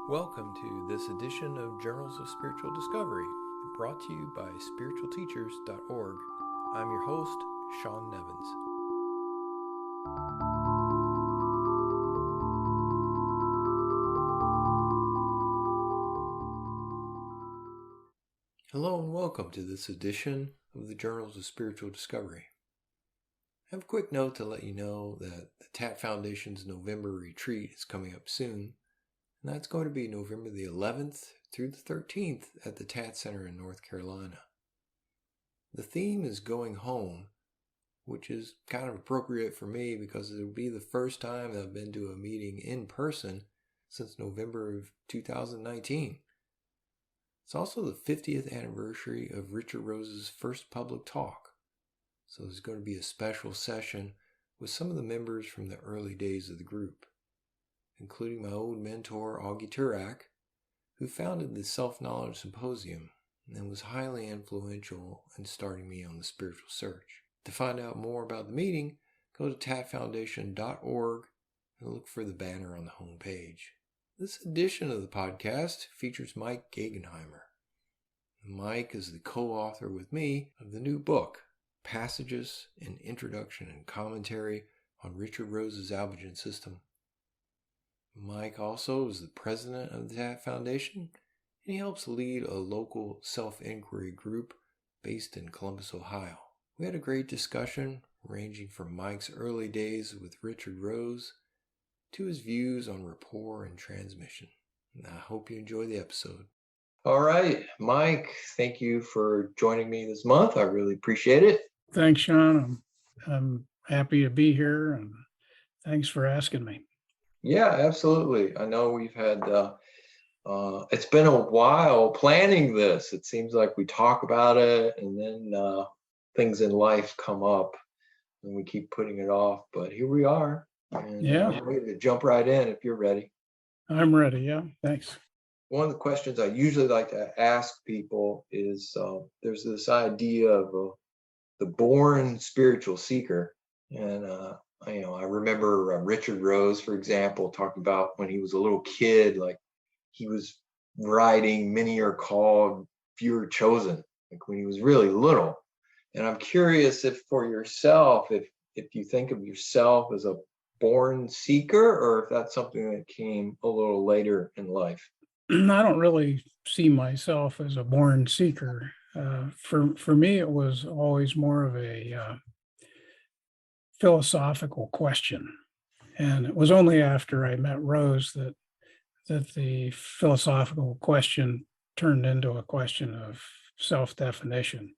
Welcome to this edition of Journals of Spiritual Discovery, brought to you by spiritualteachers.org. I'm your host, Sean Nevins. Hello and welcome to this edition of the Journals of Spiritual Discovery. I have a quick note to let you know that the TAT Foundation's November retreat is coming up soon, and that's going to be November the 11th through the 13th at the TAT Center in North Carolina. The theme is Going Home, which is kind of appropriate for me because it'll be the first time that I've been to a meeting in person since November of 2019. It's also the 50th anniversary of Richard Rose's first public talk, so there's going to be a special session with some of the members from the early days of the group, including my old mentor, Augie Turak, who founded the Self-Knowledge Symposium and was highly influential in starting me on the spiritual search. To find out more about the meeting, go to tatfoundation.org and look for the banner on the home page. This edition of the podcast features Mike Gegenheimer. Mike is the co-author with me of the new book, Passages, an Introduction and Commentary on Richard Rose's Albigen System. Mike also is the president of the TAT Foundation, and he helps lead a local self-inquiry group based in Columbus, Ohio. We had a great discussion ranging from Mike's early days with Richard Rose to his views on rapport and transmission. And I hope you enjoy the episode. All right, Mike, thank you for joining me this month. I really appreciate it. Thanks, Sean. I'm happy to be here, and thanks for asking me. Yeah, absolutely. I know we've had, it's been a while planning this. It seems like we talk about it and then things in life come up and we keep putting it off, but here we are. And I'm ready to jump right in if you're ready. I'm ready, yeah, thanks. One of the questions I usually like to ask people is, there's this idea of the born spiritual seeker. And I remember Richard Rose, for example, talking about when he was a little kid, like he was writing Many Are Called, Few Are Chosen, like when he was really little. And I'm curious if for yourself, if you think of yourself as a born seeker, or if that's something that came a little later in life. I don't really see myself as a born seeker. For me, it was always more of a philosophical question. And it was only after I met Rose that the philosophical question turned into a question of self-definition.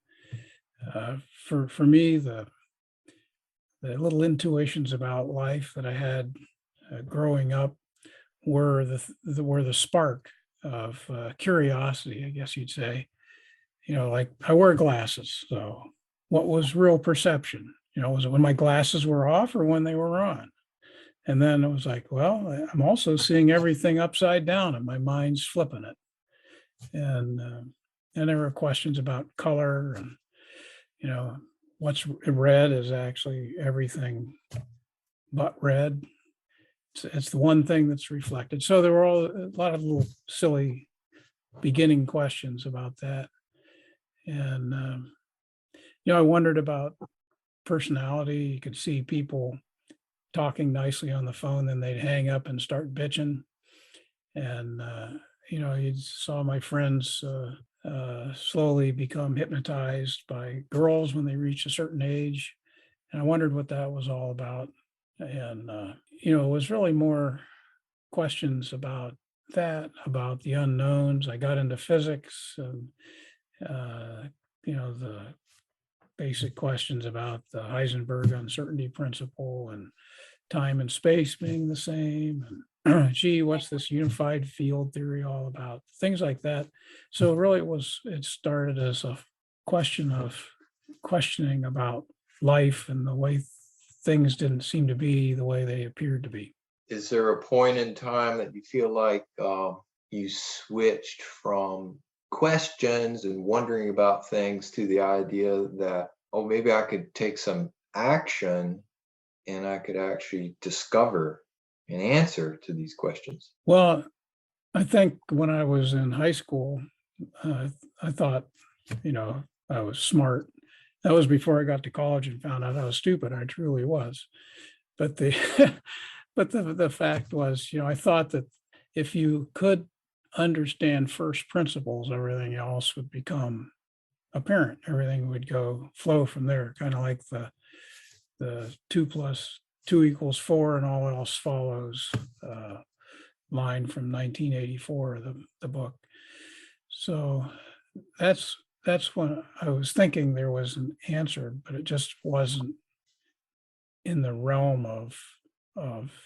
For me, the little intuitions about life that I had growing up were the spark of curiosity, I guess you'd say. Like I wear glasses, so what was real perception? Was it when my glasses were off or when they were on? And then it was like, well, I'm also seeing everything upside down and my mind's flipping it. And there were questions about color and, what's red is actually everything but red. It's the one thing that's reflected. So there were a lot of little silly beginning questions about that. And, I wondered about personality. You could see people talking nicely on the phone, then they'd hang up and start bitching. And, you saw my friends slowly become hypnotized by girls when they reached a certain age. And I wondered what that was all about. And, it was really more questions about that, about the unknowns. I got into physics and, the basic questions about the Heisenberg uncertainty principle and time and space being the same. And gee, what's this unified field theory all about? Things like that. So really it started as a question of questioning about life and the way things didn't seem to be the way they appeared to be. Is there a point in time that you feel like you switched from questions and wondering about things to the idea that, oh, maybe I could take some action and I could actually discover an answer to these questions? Well, I think when I was in high school, uh, I thought, I was smart. That was before I got to college and found out how stupid I truly was. But the but the fact was, I thought that if you could understand first principles, everything else would become apparent. Everything would go flow from there, kind of like the 2 + 2 = 4 and all else follows line from 1984, the book. So that's that's when I was thinking there was an answer, but it just wasn't in the realm of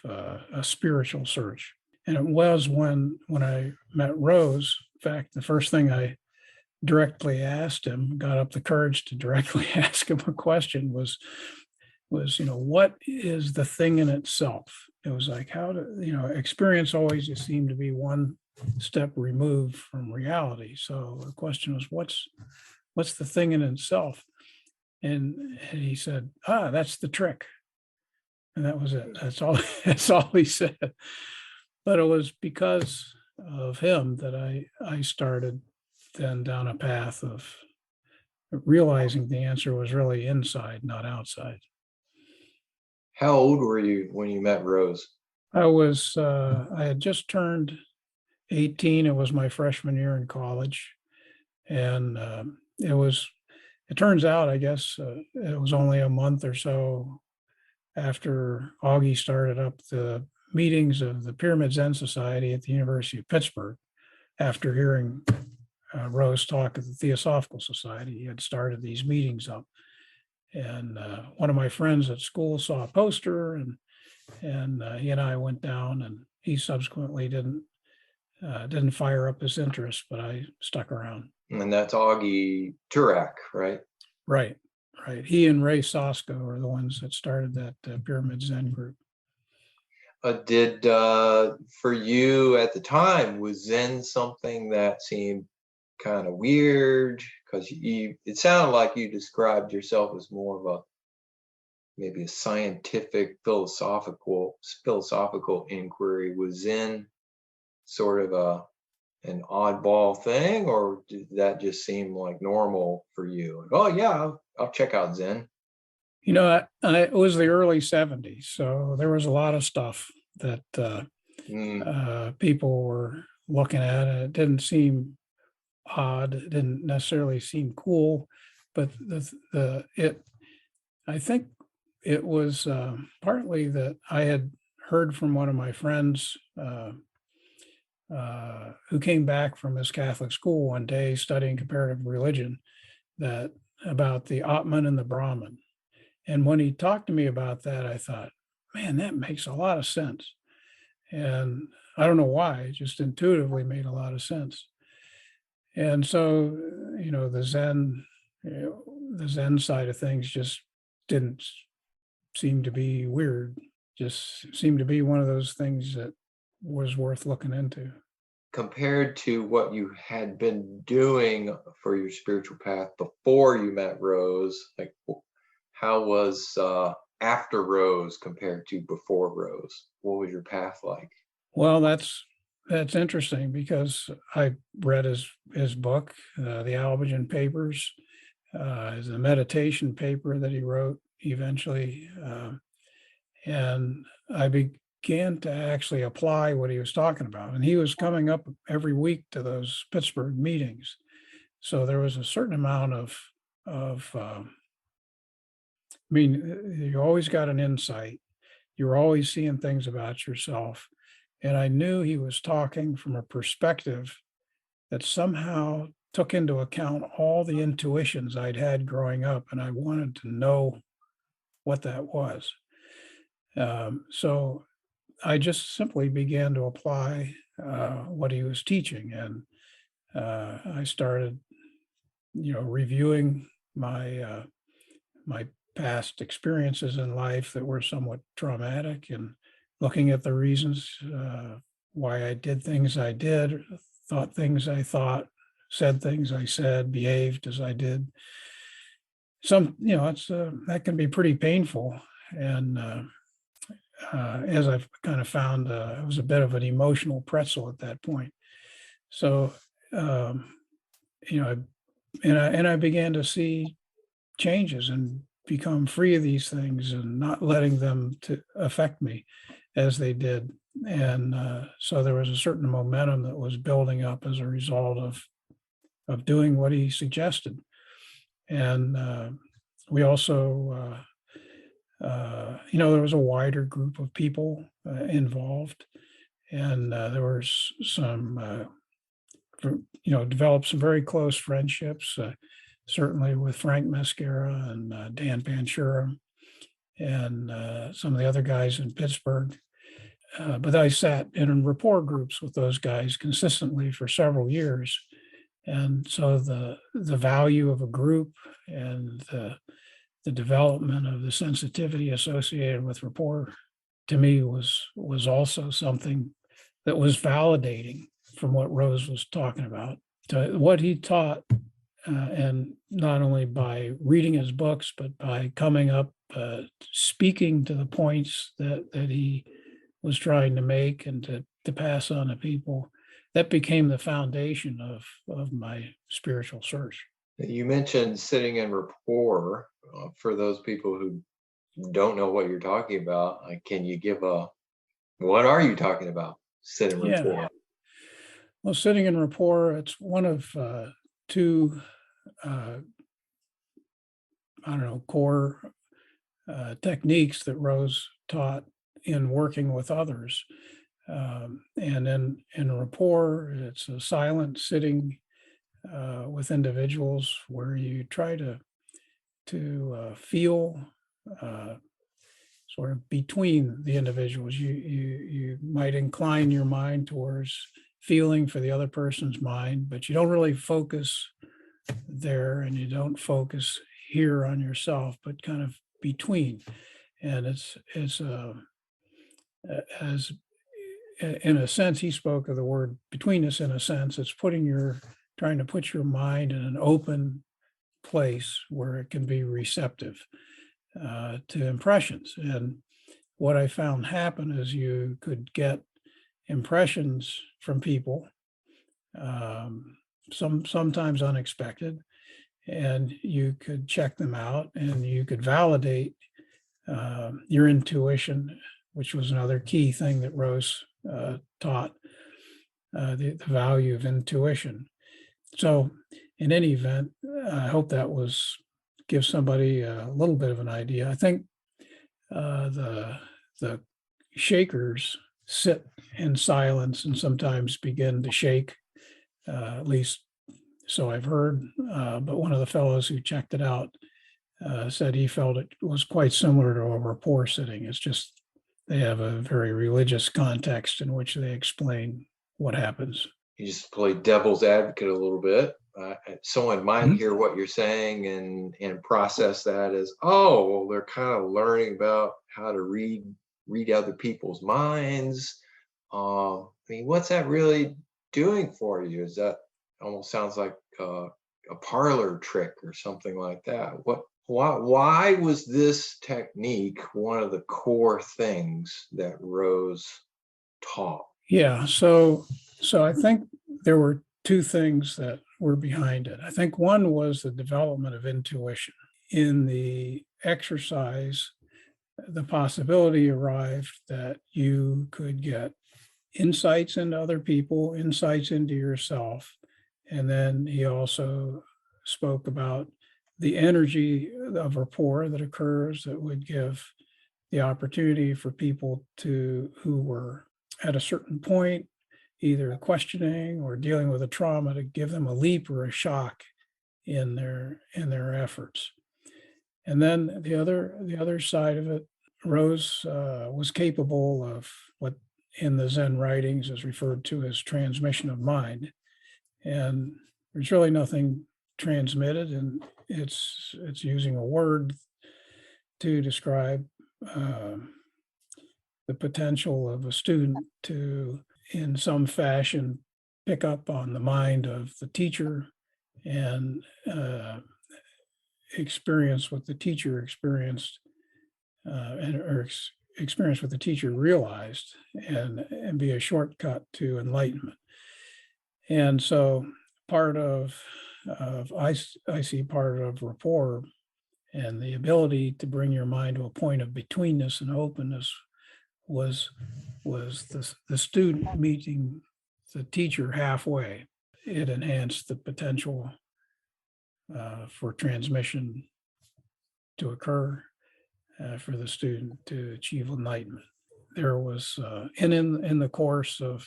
a spiritual search. And it was when I met Rose. In fact, the first thing I directly asked him, got up the courage to directly ask him a question was, what is the thing in itself? It was like, how to, experience always just seemed to be one step removed from reality. So the question was, what's the thing in itself? And he said, that's the trick. And that was it. That's all, that's all he said. But it was because of him that I started then down a path of realizing the answer was really inside, not outside. How old were you when you met Rose? I had just turned 18. It was my freshman year in college. And it turns out, I guess, it was only a month or so after Augie started up the meetings of the Pyramid Zen Society at the University of Pittsburgh. After hearing Rose talk at the Theosophical Society, he had started these meetings up. And one of my friends at school saw a poster, and he and I went down, and he subsequently didn't fire up his interest, but I stuck around. And that's Augie Turak, right? Right, right. He and Ray Sasko are the ones that started that Pyramid Zen group. Did for you at the time, was Zen something that seemed kind of weird? Because it sounded like you described yourself as more of a maybe a scientific philosophical inquiry. Was Zen sort of an oddball thing, or did that just seem like normal for you? Like, oh yeah, I'll check out Zen. It was the early 70s, so there was a lot of stuff that Mm. people were looking at, and it didn't seem odd. It didn't necessarily seem cool, but I think it was partly that I had heard from one of my friends who came back from his Catholic school one day studying comparative religion, that about the Atman and the Brahman. And when he talked to me about that, I thought, man, that makes a lot of sense. And I don't know why, it just intuitively made a lot of sense. And so, the Zen side of things just didn't seem to be weird, just seemed to be one of those things that was worth looking into. Compared to what you had been doing for your spiritual path before you met Rose, like how was after Rose compared to before Rose? What was your path like? Well, that's interesting because I read his book, the Albigen Papers, is a meditation paper that he wrote eventually, and I began to actually apply what he was talking about. And he was coming up every week to those Pittsburgh meetings, so there was a certain amount of. I mean, you always got an insight. You're always seeing things about yourself. And I knew he was talking from a perspective that somehow took into account all the intuitions I'd had growing up, and I wanted to know what that was. So I just simply began to apply what he was teaching, and I started, reviewing my past experiences in life that were somewhat traumatic, and looking at the reasons why I did things I did, thought things I thought, said things I said, behaved as I did. It's that can be pretty painful. And as I've kind of found, I was a bit of an emotional pretzel at that point. So, you know, and I began to see changes and become free of these things and not letting them to affect me as they did. And so there was a certain momentum that was building up as a result of doing what he suggested. And we also, there was a wider group of people involved, and there was some, developed some very close friendships, certainly with Frank Mascara and Dan Panshura and some of the other guys in Pittsburgh. But I sat in rapport groups with those guys consistently for several years. And so the value of a group and the development of the sensitivity associated with rapport to me was also something that was validating from what Rose was talking about. To what he taught, and not only by reading his books, but by coming up, speaking to the points that he was trying to make and to pass on to people, that became the foundation of my spiritual search. You mentioned sitting in rapport. For those people who don't know what you're talking about, can you give what are you talking about? Sit in Yeah. rapport. Well, sitting in rapport, it's one of two, core techniques that Rose taught in working with others. And in rapport, it's a silent sitting with individuals where you try to feel sort of between the individuals. You might incline your mind towards feeling for the other person's mind, but you don't really focus there, and you don't focus here on yourself, but kind of between. And it's as in a sense, he spoke of the word betweenness. In a sense, it's trying to put your mind in an open place where it can be receptive to impressions. And what I found happen is you could get impressions from people, sometimes unexpected, and you could check them out and you could validate your intuition, which was another key thing that Rose taught, the value of intuition. So in any event, I hope that give somebody a little bit of an idea. I think the shakers sit in silence and sometimes begin to shake, at least so I've heard. But one of the fellows who checked it out said he felt it was quite similar to a rapport sitting. It's just they have a very religious context in which they explain what happens. You just play devil's advocate a little bit. Someone might hear what you're saying and process that as, oh, well, they're kind of learning about how to read other people's minds. I mean, what's that really doing for you? Is that almost sounds like a parlor trick or something like that? Why was this technique one of the core things that Rose taught? Yeah, so I think there were two things that were behind it. I think one was the development of intuition. In the exercise, the possibility arrived that you could get insights into other people, insights into yourself. And then he also spoke about the energy of rapport that occurs that would give the opportunity for people who were at a certain point, either questioning or dealing with a trauma, to give them a leap or a shock in their efforts. And then the other side of it, Rose was capable of what in the Zen writings is referred to as transmission of mind. And there's really nothing transmitted, and it's using a word to describe the potential of a student to, in some fashion, pick up on the mind of the teacher and experience what the teacher experienced, experience what the teacher realized, and be a shortcut to enlightenment. And so part I see part of rapport and the ability to bring your mind to a point of betweenness and openness was the student meeting the teacher halfway. It enhanced the potential for transmission to occur, for the student to achieve enlightenment. There was, and in the course of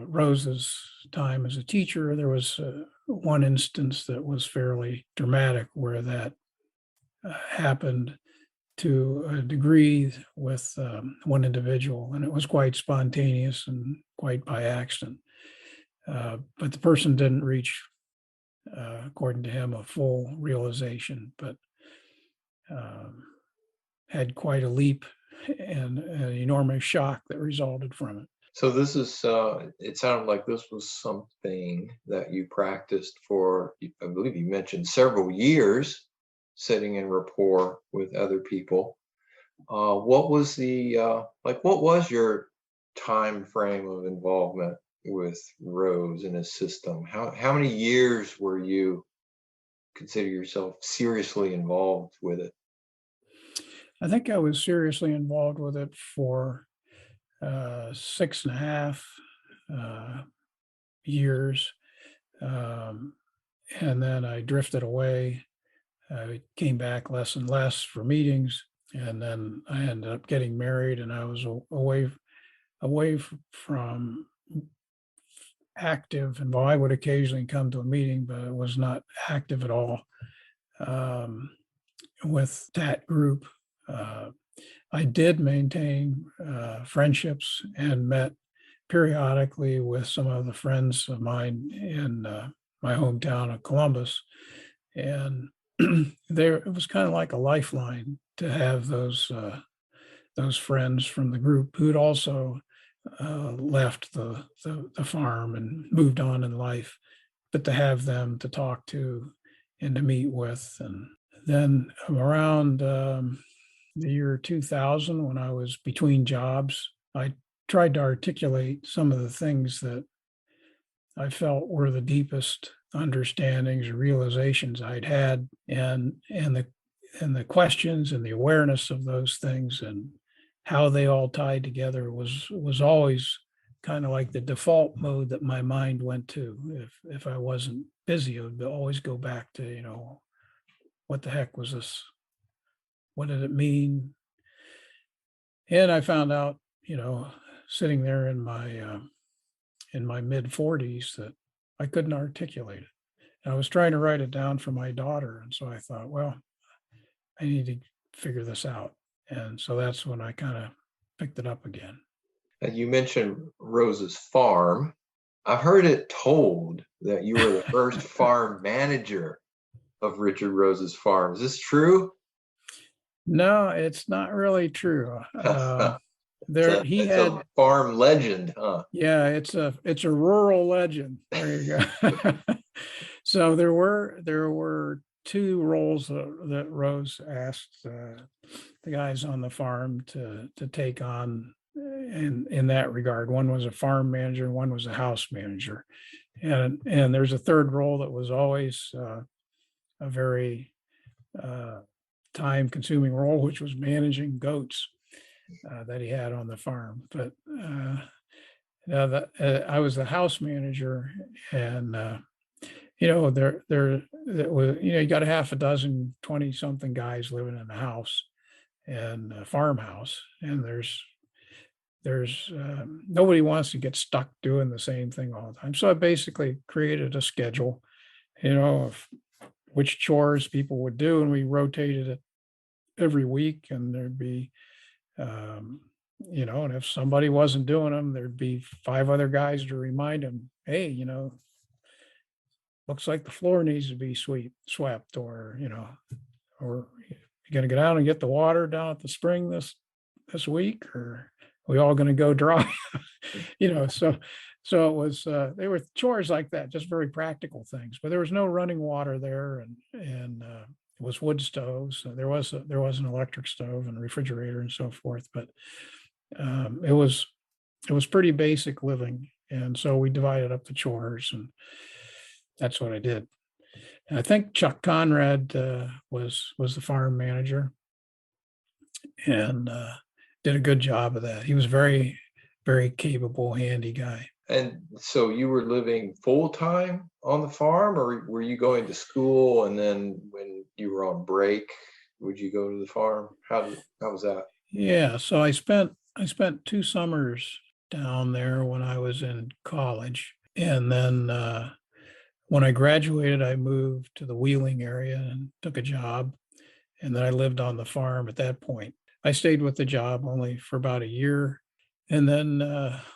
Rose's time as a teacher, there was one instance that was fairly dramatic where that happened to a degree with one individual, and it was quite spontaneous and quite by accident. But the person didn't reach, according to him, a full realization, but um, had quite a leap and an enormous shock that resulted from it. So this is, it sounded like this was something that you practiced for, I believe you mentioned several years, sitting in rapport with other people. What was what was your time frame of involvement with Rose and his system? How many years were you consider yourself seriously involved with it? I think I was seriously involved with it for 6.5 years. Um, and then I drifted away. I came back less and less for meetings. And then I ended up getting married, and I was away from active. And while I would occasionally come to a meeting, but it was not active at all with that group. I did maintain friendships and met periodically with some of the friends of mine in my hometown of Columbus. And there, it was kind of like a lifeline to have those friends from the group who'd also left the farm and moved on in life, but to have them to talk to and to meet with. And then around the year 2000, when I was between jobs, I tried to articulate some of the things that I felt were the deepest understandings or realizations I'd had, and the questions and the awareness of those things and how they all tied together was always kind of like the default mode that my mind went to. If I wasn't busy, it would always go back to, what the heck was this? What did it mean? And I found out, sitting there in my mid 40s, that I couldn't articulate it. And I was trying to write it down for my daughter, and so I thought, well, I need to figure this out. And so that's when I kind of picked it up again. And you mentioned Rose's farm. I've heard it told that you were the first farm manager of Richard Rose's farm. Is this true? No, it's not really true. There he It's a had, farm legend, huh? yeah, it's a rural legend. There you go. So there were two roles that Rose asked the guys on the farm to take on in that regard. One was a farm manager, and one was a house manager, and there's a third role that was always a very time-consuming role, which was managing goats that he had on the farm. But I was the house manager, and there was, you got a half a dozen, 20 something guys living in the house and a farmhouse, and there's nobody wants to get stuck doing the same thing all the time. So I basically created a schedule, of which chores people would do, and we rotated it every week, and there'd be and if somebody wasn't doing them, there'd be 5 other guys to remind them, hey, looks like the floor needs to be swept, or you gonna go down and get the water down at the spring this week, or are we all gonna go dry? So it was they were chores like that, just very practical things. But there was no running water there, and it was wood stoves. So there was an electric stove and refrigerator and so forth, but it was pretty basic living. And so we divided up the chores, and that's what I did. And I think Chuck Conrad was the farm manager, and did a good job of that. He was very capable, handy guy. And so you were living full time on the farm, or were you going to school and then when you were on break, would you go to the farm? How was that? Yeah, so I spent 2 summers down there when I was in college, and then, when I graduated, I moved to the Wheeling area and took a job, and then I lived on the farm at that point. I stayed with the job only for about a year, and then,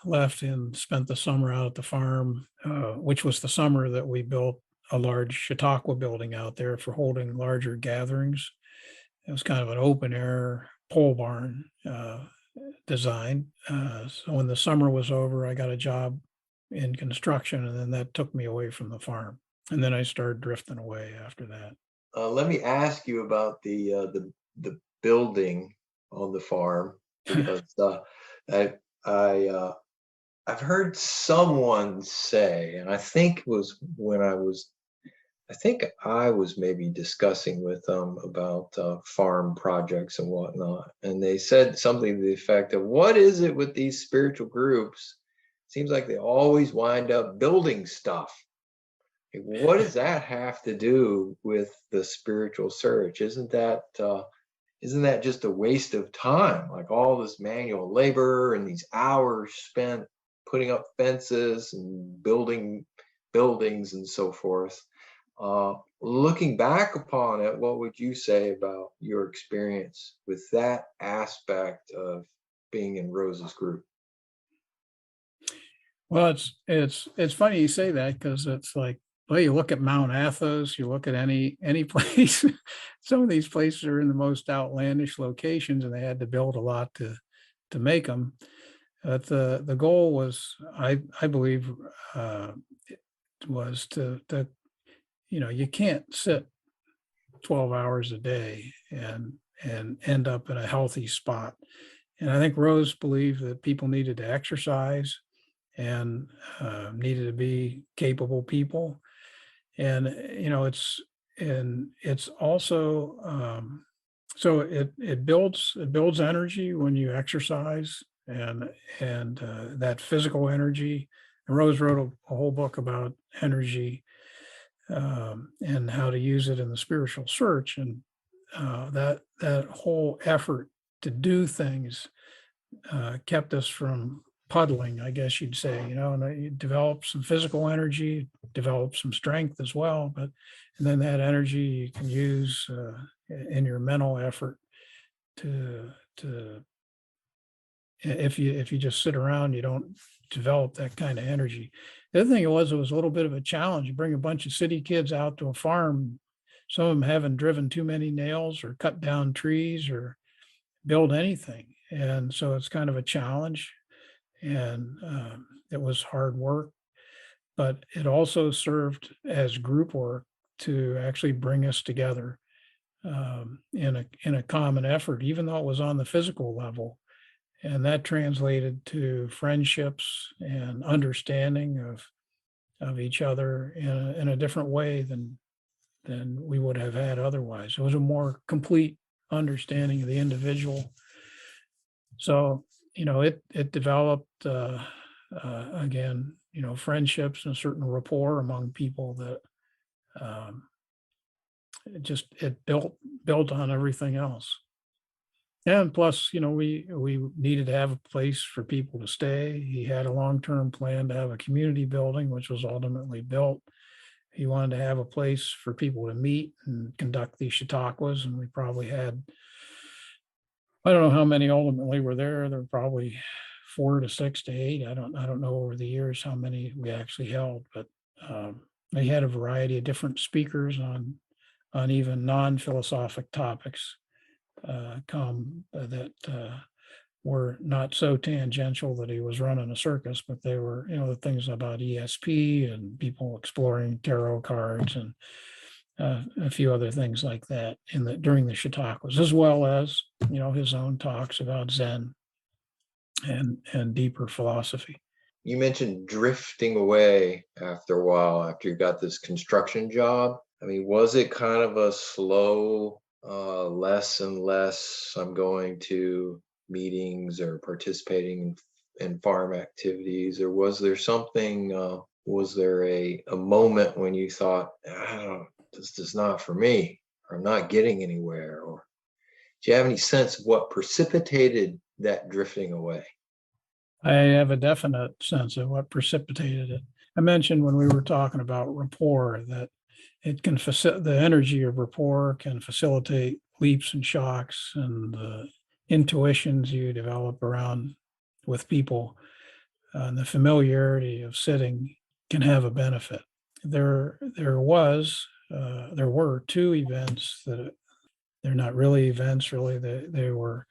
left and spent the summer out at the farm, which was the summer that we built a large Chautauqua building out there for holding larger gatherings. It was kind of an open air pole barn design. So when the summer was over, I got a job in construction, and then that took me away from the farm. And then I started drifting away after that. Let me ask you about the building on the farm because I I I've heard someone say, and I think I was maybe discussing with them about farm projects and whatnot, and they said something to the effect of, "What is it with these spiritual groups? Seems like they always wind up building stuff. Like, what does that have to do with the spiritual search? Isn't that just a waste of time? Like all this manual labor and these hours spent putting up fences and building buildings and so forth." Looking back upon it, what would you say about your experience with that aspect of being in Rose's group? Well, it's funny you say that because it's like, well, you look at Mount Athos, you look at any place. Some of these places are in the most outlandish locations, and they had to build a lot to make them. But the goal was, I believe, uh, was to you can't sit 12 hours a day and end up in a healthy spot. And I think Rose believed that people needed to exercise and needed to be capable people. And it's also so it builds energy when you exercise, and that physical energy. And Rose wrote a whole book about energy, and how to use it in the spiritual search. And that whole effort to do things kept us from puddling, I guess you'd say. And you develop some physical energy, develop some strength as well, and then that energy you can use in your mental effort to if you just sit around, you don't develop that kind of energy. The other thing it was a little bit of a challenge. You bring a bunch of city kids out to a farm, some of them haven't driven too many nails or cut down trees or build anything. And so it's kind of a challenge, and it was hard work, but it also served as group work to actually bring us together, in a common effort, even though it was on the physical level. And that translated to friendships and understanding of each other in a different way than we would have had otherwise. It was a more complete understanding of the individual. So, it developed, again, friendships and a certain rapport among people that, um, it built on everything else. And plus, we needed to have a place for people to stay. He had a long-term plan to have a community building, which was ultimately built. He wanted to have a place for people to meet and conduct these Chautauquas, and we probably had, I don't know how many ultimately were there. There were probably 4 to 6 to 8. I don't know over the years how many we actually held, but they had a variety of different speakers on even non-philosophic topics, that were not so tangential that he was running a circus, but they were, the things about ESP and people exploring tarot cards and a few other things like that during the Chautauquas, as well as his own talks about Zen and deeper philosophy. You mentioned drifting away after a while, after you got this construction job. I mean, was it kind of a slow, less and less, I'm going to meetings or participating in farm activities, or was there something, was there a moment when you thought, this is not for me, or I'm not getting anywhere, or do you have any sense of what precipitated that drifting away? I have a definite sense of what precipitated it. I mentioned when we were talking about rapport that the energy of rapport can facilitate leaps and shocks and the intuitions you develop around with people. And the familiarity of sitting can have a benefit. There were two events that they're not really events, really. They were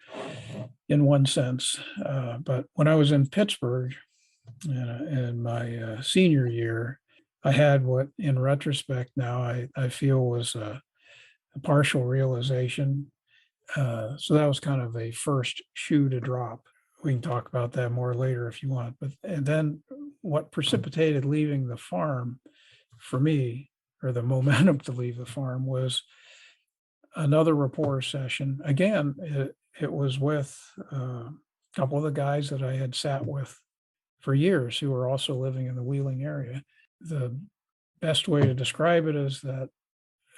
in one sense. But when I was in Pittsburgh in my senior year, I had what, in retrospect, now I feel was a partial realization. So that was kind of a first shoe to drop. We can talk about that more later if you want. But and then what precipitated leaving the farm for me, or the momentum to leave the farm, was another rapport session. Again, it was with a couple of the guys that I had sat with for years who were also living in the Wheeling area. The best way to describe it is that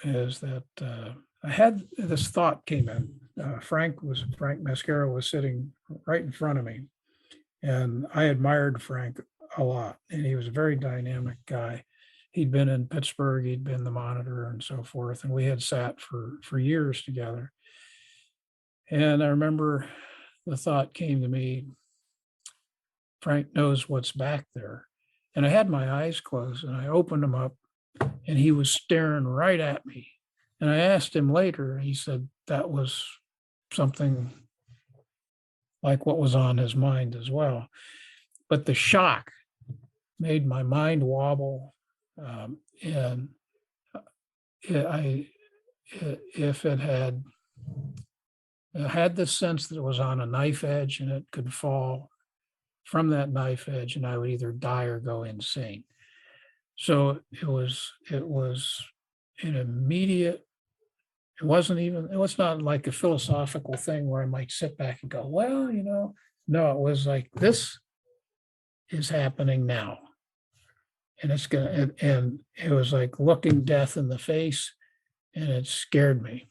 I had this thought came in. Frank Mascara was sitting right in front of me, and I admired Frank a lot. And he was a very dynamic guy. He'd been in Pittsburgh, he'd been the monitor and so forth, and we had sat for years together. And I remember the thought came to me, Frank knows what's back there. And I had my eyes closed and I opened them up and he was staring right at me. And I asked him later, he said that was something like what was on his mind as well. But the shock made my mind wobble. And if it had this sense that it was on a knife edge and it could fall from that knife edge and I would either die or go insane. So it was an immediate, it was not like a philosophical thing where I might sit back and go, well, no, it was like, this is happening now. And and it was like looking death in the face, and it scared me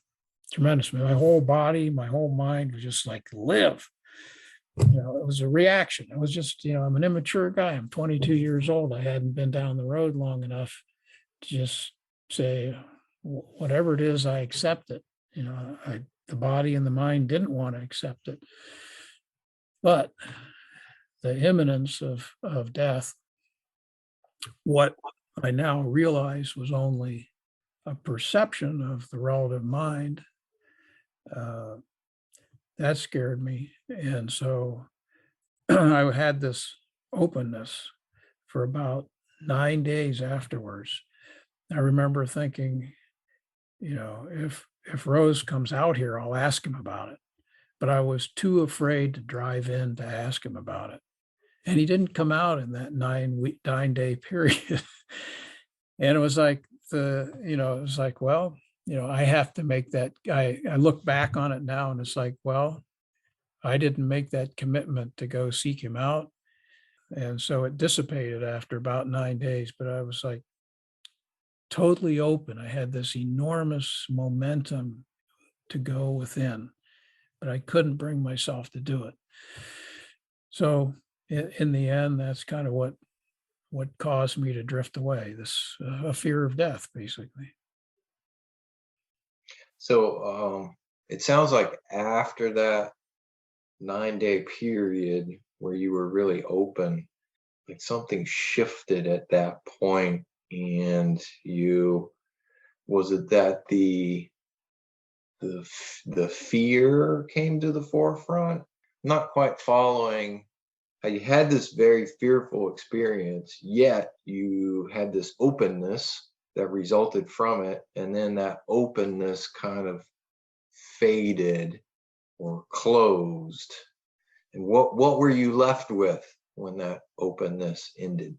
tremendously. My whole body, my whole mind was just like, live. It was a reaction. It was just, I'm an immature guy. I'm 22 years old. I hadn't been down the road long enough to just say, whatever it is, I accept it. The body and the mind didn't want to accept it. But the imminence of death, what I now realize was only a perception of the relative mind, that scared me. And so I had this openness for about 9 days afterwards. I remember thinking, if Rose comes out here, I'll ask him about it. But I was too afraid to drive in to ask him about it. And he didn't come out in that 9-day period. And it was like well, I have to make that. I look back on it now and it's like, well, I didn't make that commitment to go seek him out. And so it dissipated after about 9 days, but I was like totally open. I had this enormous momentum to go within, but I couldn't bring myself to do it. So in the end, that's kind of what caused me to drift away, this a fear of death, basically. So it sounds like after that 9-day period where you were really open, like something shifted at that point, and was it that the fear came to the forefront? Not quite following. You had this very fearful experience, yet you had this openness that resulted from it, and then that openness kind of faded or closed. And what were you left with when that openness ended?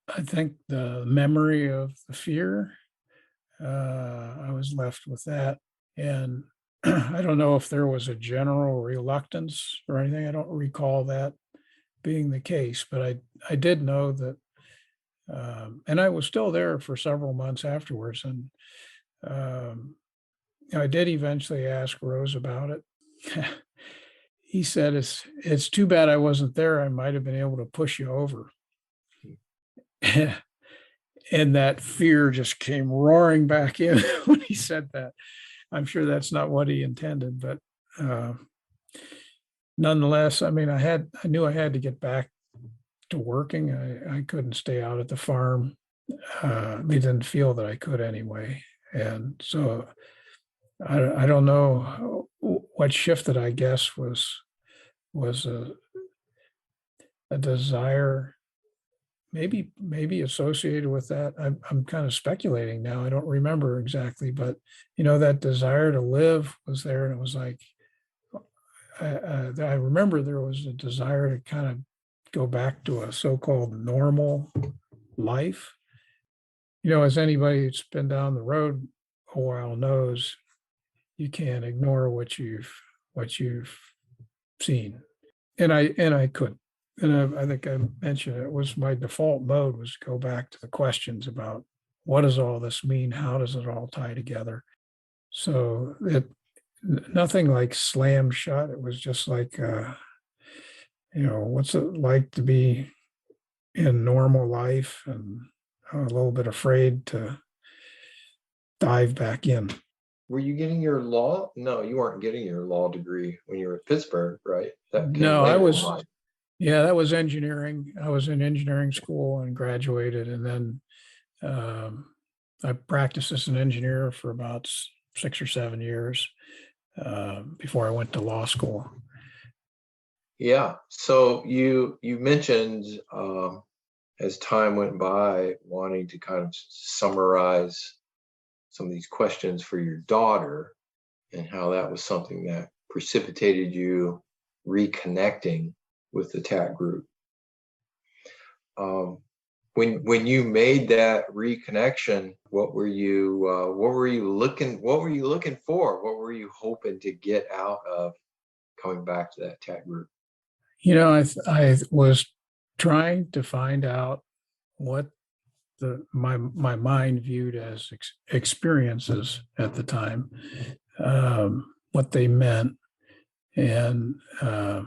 I think the memory of the fear, I was left with that. And I don't know if there was a general reluctance or anything. I don't recall that being the case, but I did know that, and I was still there for several months afterwards. And um, I did eventually ask Rose about it. He said, it's too bad I wasn't there. I might have been able to push you over. And that fear just came roaring back in when he said that. I'm sure that's not what he intended, but uh, nonetheless, I mean, I knew I had to get back to working. I couldn't stay out at the farm. I didn't feel that I could anyway. And so I don't know what shifted, I guess, was a desire, maybe associated with that. I'm kind of speculating now. I don't remember exactly, but that desire to live was there, and it was like I remember there was a desire to kind of go back to a so-called normal life. As anybody that's been down the road a while knows, you can't ignore what you've seen, and I couldn't. And I think I mentioned it was my default mode was to go back to the questions about what does all this mean? How does it all tie together? So nothing like slam shut. It was just like, what's it like to be in normal life, and a little bit afraid to dive back in. Were you getting your law? No, you weren't getting your law degree when you were at Pittsburgh, right? That came No, I later in was, life. yeah, that was engineering. I was in engineering school and graduated, and then um, I practiced as an engineer for about 6 or 7 years before I went to law school. Yeah. So you mentioned as time went by, wanting to kind of summarize some of these questions for your daughter, and how that was something that precipitated you reconnecting with the TAT group. When you made that reconnection, what were you looking for? What were you hoping to get out of coming back to that TAT group? I was trying to find out what my mind viewed as experiences at the time, what they meant, and I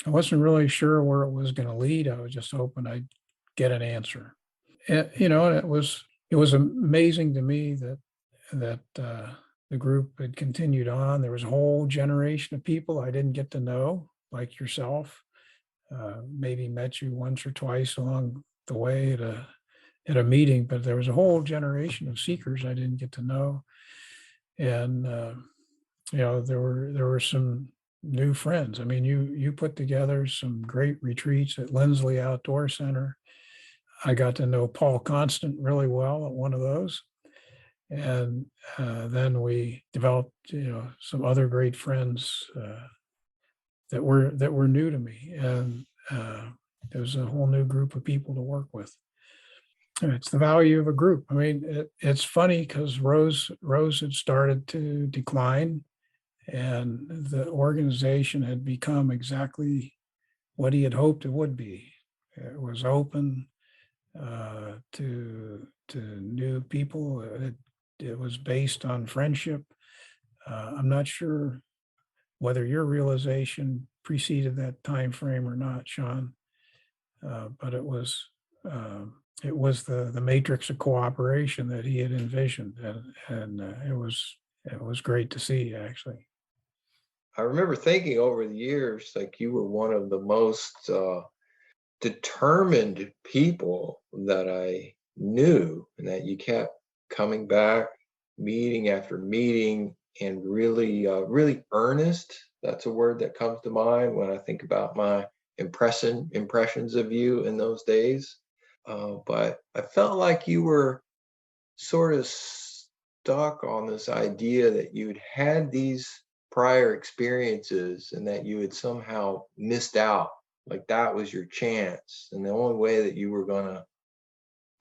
wasn't really sure where it was going to lead. I was just hoping I'd get an answer. And it was amazing to me that the group had continued on. There was a whole generation of people I didn't get to know, like yourself. Maybe met you once or twice along the way at a meeting, but there was a whole generation of seekers I didn't get to know, and there were some new friends. I mean, you put together some great retreats at Lindsley Outdoor Center. I got to know Paul Constant really well at one of those, and then we developed some other great friends that were new to me, and there was a whole new group of people to work with. And it's the value of a group. I mean, it's funny because Rose had started to decline, and the organization had become exactly what he had hoped it would be. It was open to new people. It was based on friendship. I'm not sure whether your realization preceded that time frame or not, Sean, but it was the matrix of cooperation that he had envisioned, and it was great to see, actually. I remember thinking over the years, like you were one of the most determined people that I knew, and that you kept coming back, meeting after meeting, and really earnest. That's a word that comes to mind when I think about my impressions of you in those days. But I felt like you were sort of stuck on this idea that you'd had these prior experiences and that you had somehow missed out like that was your chance, and the only way that you were gonna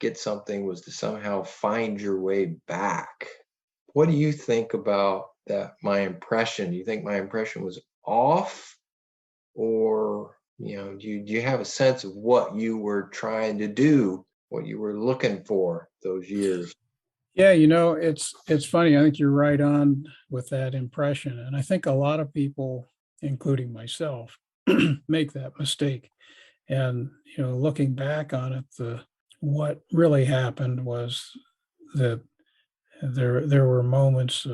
get something was to somehow find your way back. What do you think about that? My impression? Do you think my impression was off, or do you have a sense of what you were trying to do, what you were looking for those years? Yeah, it's funny. I think you're right on with that impression. And I think a lot of people, including myself, make that mistake. And, looking back on it, what really happened was that there were moments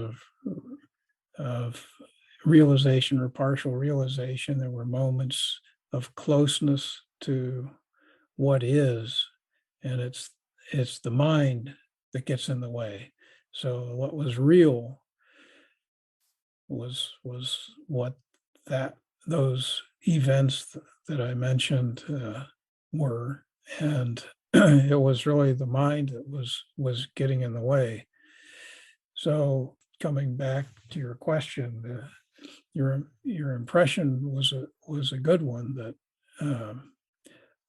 of realization or partial realization. There were moments of closeness to what is, and it's the mind that gets in the way. So what was real was what that those events that I mentioned were, and it was really the mind that was getting in the way. So coming back to your question, your impression was a good one that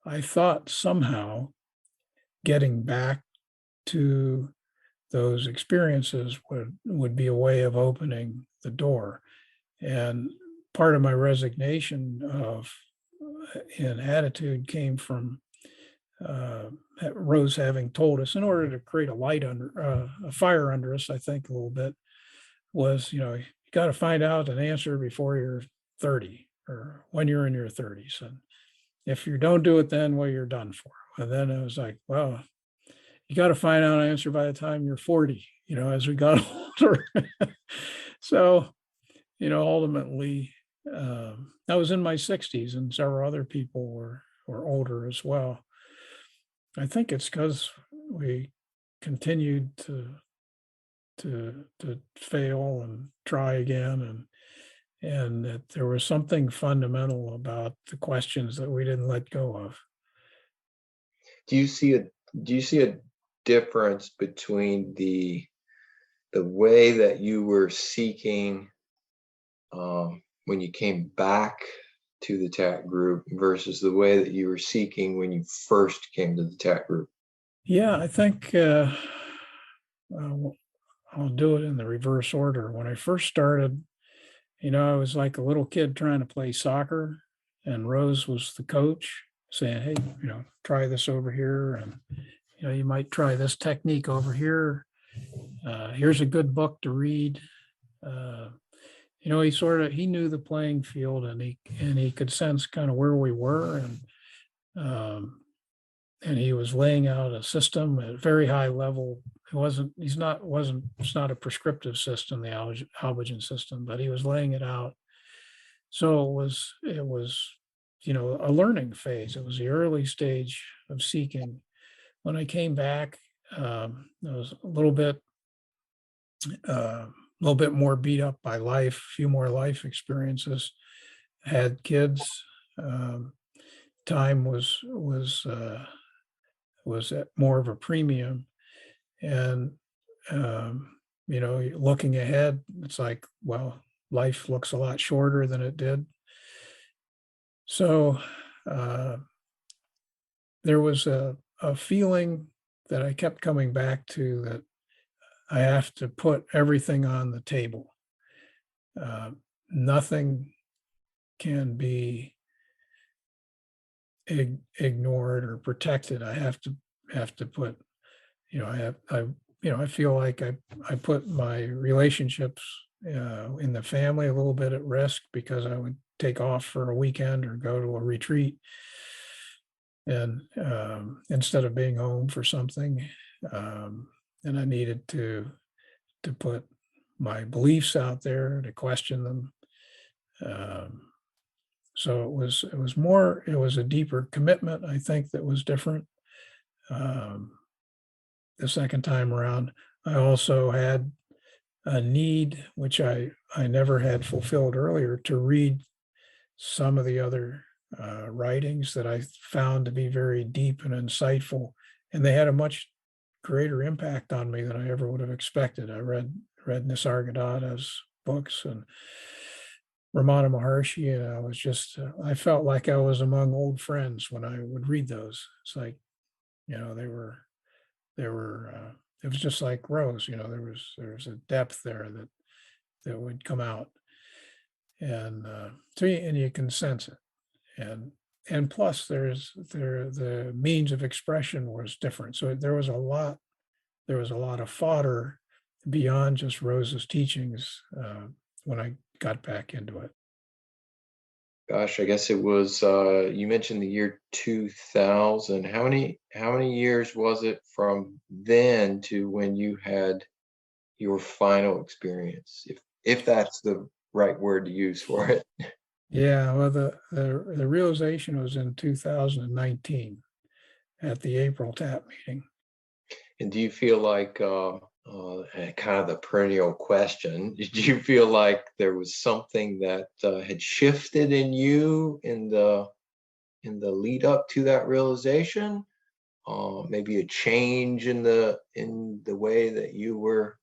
I thought somehow getting back to those experiences would be a way of opening the door. And part of my resignation of in attitude came from Rose having told us, in order to create a fire under us, I think a little bit, was, you got to find out an answer before you're 30 or when you're in your 30s. And if you don't do it then, well, you're done for. And then it was like, well, you got to find out an answer by the time you're 40, as we got older. So, ultimately, I was in my 60s and several other people were older as well. I think it's because we continued to fail and try again, and that there was something fundamental about the questions that we didn't let go of. Do you see a do you see a difference between the way that you were seeking when you came back to the TAC group versus the way that you were seeking when you first came to the TAC group? Yeah, I think I'll I'll do it in the reverse order. When I first started, I was like a little kid trying to play soccer, and Rose was the coach saying, "Hey, try this over here, and you might try this technique over here. Here's a good book to read." Uh, he knew the playing field, and he could sense kind of where we were, um, and he was laying out a system at a very high level. It's not a prescriptive system, the Albogen system, but he was laying it out. So it was a learning phase. It was the early stage of seeking. When I came back, I was a little bit more beat up by life, a few more life experiences, had kids. Um, Time was at more of a premium, and looking ahead, it's like, well, life looks a lot shorter than it did. So uh, there was a feeling that I kept coming back to, that I have to put everything on the table. Uh, Nothing can be ignored or protected. I have to put, I feel like I put my relationships in the family a little bit at risk, because I would take off for a weekend or go to a retreat, and instead of being home for something, um, and I needed to put my beliefs out there, to question them. Um, so it was a deeper commitment, I think, that was different. Um, the second time around, I also had a need, which I never had fulfilled earlier, to read some of the other writings that I found to be very deep and insightful, and they had a much greater impact on me than I ever would have expected. I read Nisargadatta's books, and Ramana Maharshi, and I was just, I felt like I was among old friends when I would read those. It's like, they were, it was just like Rose, there was a depth there that would come out. And and you can sense it. And plus the means of expression was different. So there was a lot of fodder beyond just Rose's teachings when I got back into it. Gosh, I guess it was you mentioned the year 2000. How many years was it from then to when you had your final experience? If that's the right word to use for it. Yeah, well, the realization was in 2019 at the April TAP meeting. And do you feel like kind of the perennial question, did you feel like there was something that had shifted in you in the lead up to that realization? Maybe a change in the way that you were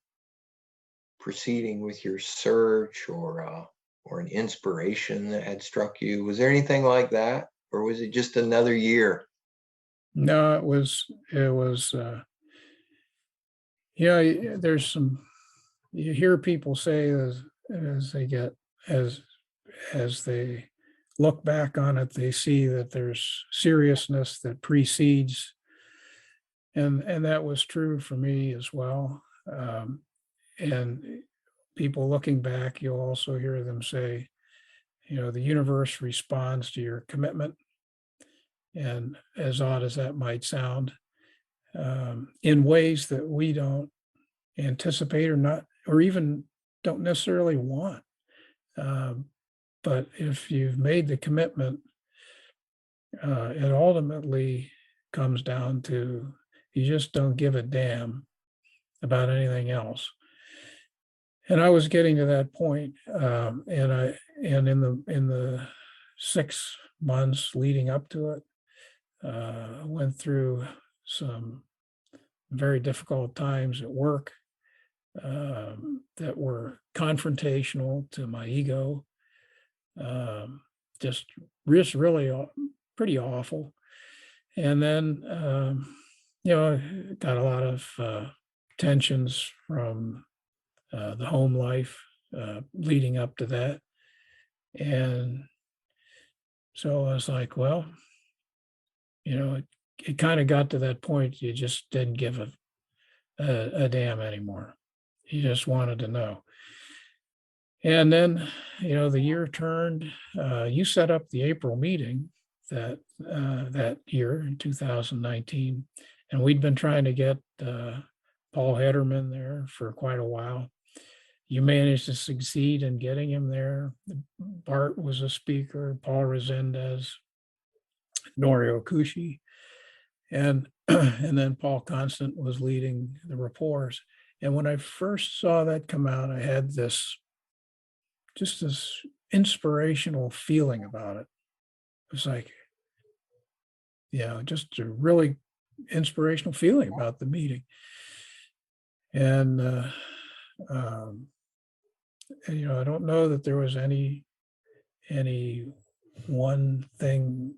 proceeding with your search, or an inspiration that had struck you. Was there anything like that, or was it just another year? No, it was there's some, you hear people say as they get as as they look back on it, they see that there's seriousness that precedes, and that was true for me as well. And people looking back, you'll also hear them say, the universe responds to your commitment. And as odd as that might sound, in ways that we don't anticipate or not, or even don't necessarily want. Um, but if you've made the commitment, it ultimately comes down to you just don't give a damn about anything else. And I was getting to that point, and in the 6 months leading up to it, I went through some very difficult times at work that were confrontational to my ego, um, just really pretty awful. And then, I got a lot of tensions from the home life leading up to that. And so I was like, well, it kind of got to that point. You just didn't give a damn anymore. You just wanted to know. And then, the year turned. You set up the April meeting that year in 2019, and we'd been trying to get Paul Hederman there for quite a while. You managed to succeed in getting him there. Bart was a speaker, Paul Resendez, Norio Kushi, and and then Paul Constant was leading the rapports. And when I first saw that come out, I had this inspirational feeling about it. It was like, just a really inspirational feeling about the meeting. And, I don't know that there was any one thing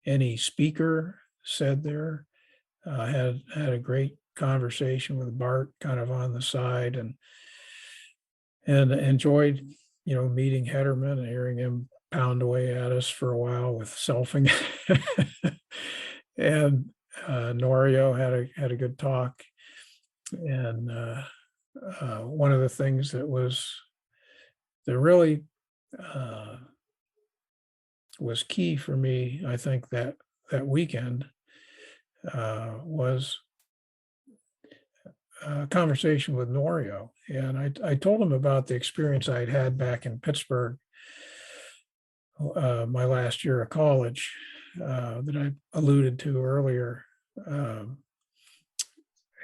any speaker said there. I had a great conversation with Bart kind of on the side, and enjoyed, meeting Hederman and hearing him pound away at us for a while with selfing. And Norio had a good talk. And one of the things that really uh, was key for me, I think that weekend was a conversation with Norio. And I told him about the experience I'd had back in Pittsburgh, my last year of college, that I alluded to earlier.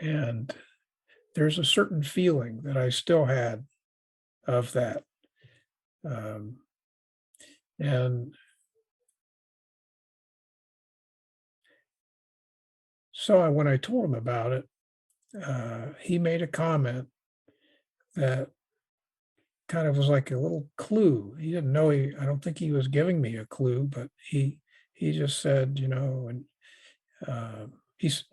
And there's a certain feeling that I still had of that. Um, and when I told him about it, he made a comment that kind of was like a little clue. He didn't know I don't think he was giving me a clue, but he just said, and uh, he's,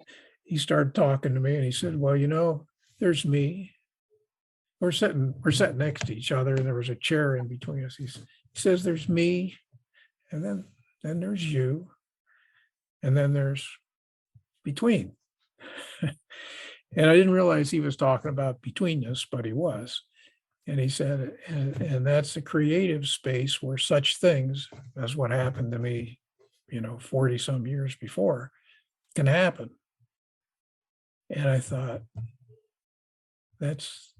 he started talking to me and he said, well, there's me. We're sitting next to each other and there was a chair in between us. He says, there's me. And then there's you. And then there's between. And I didn't realize he was talking about betweenness, but he was. And he said, and that's a creative space where such things as what happened to me, 40 some years before can happen. And I thought, that's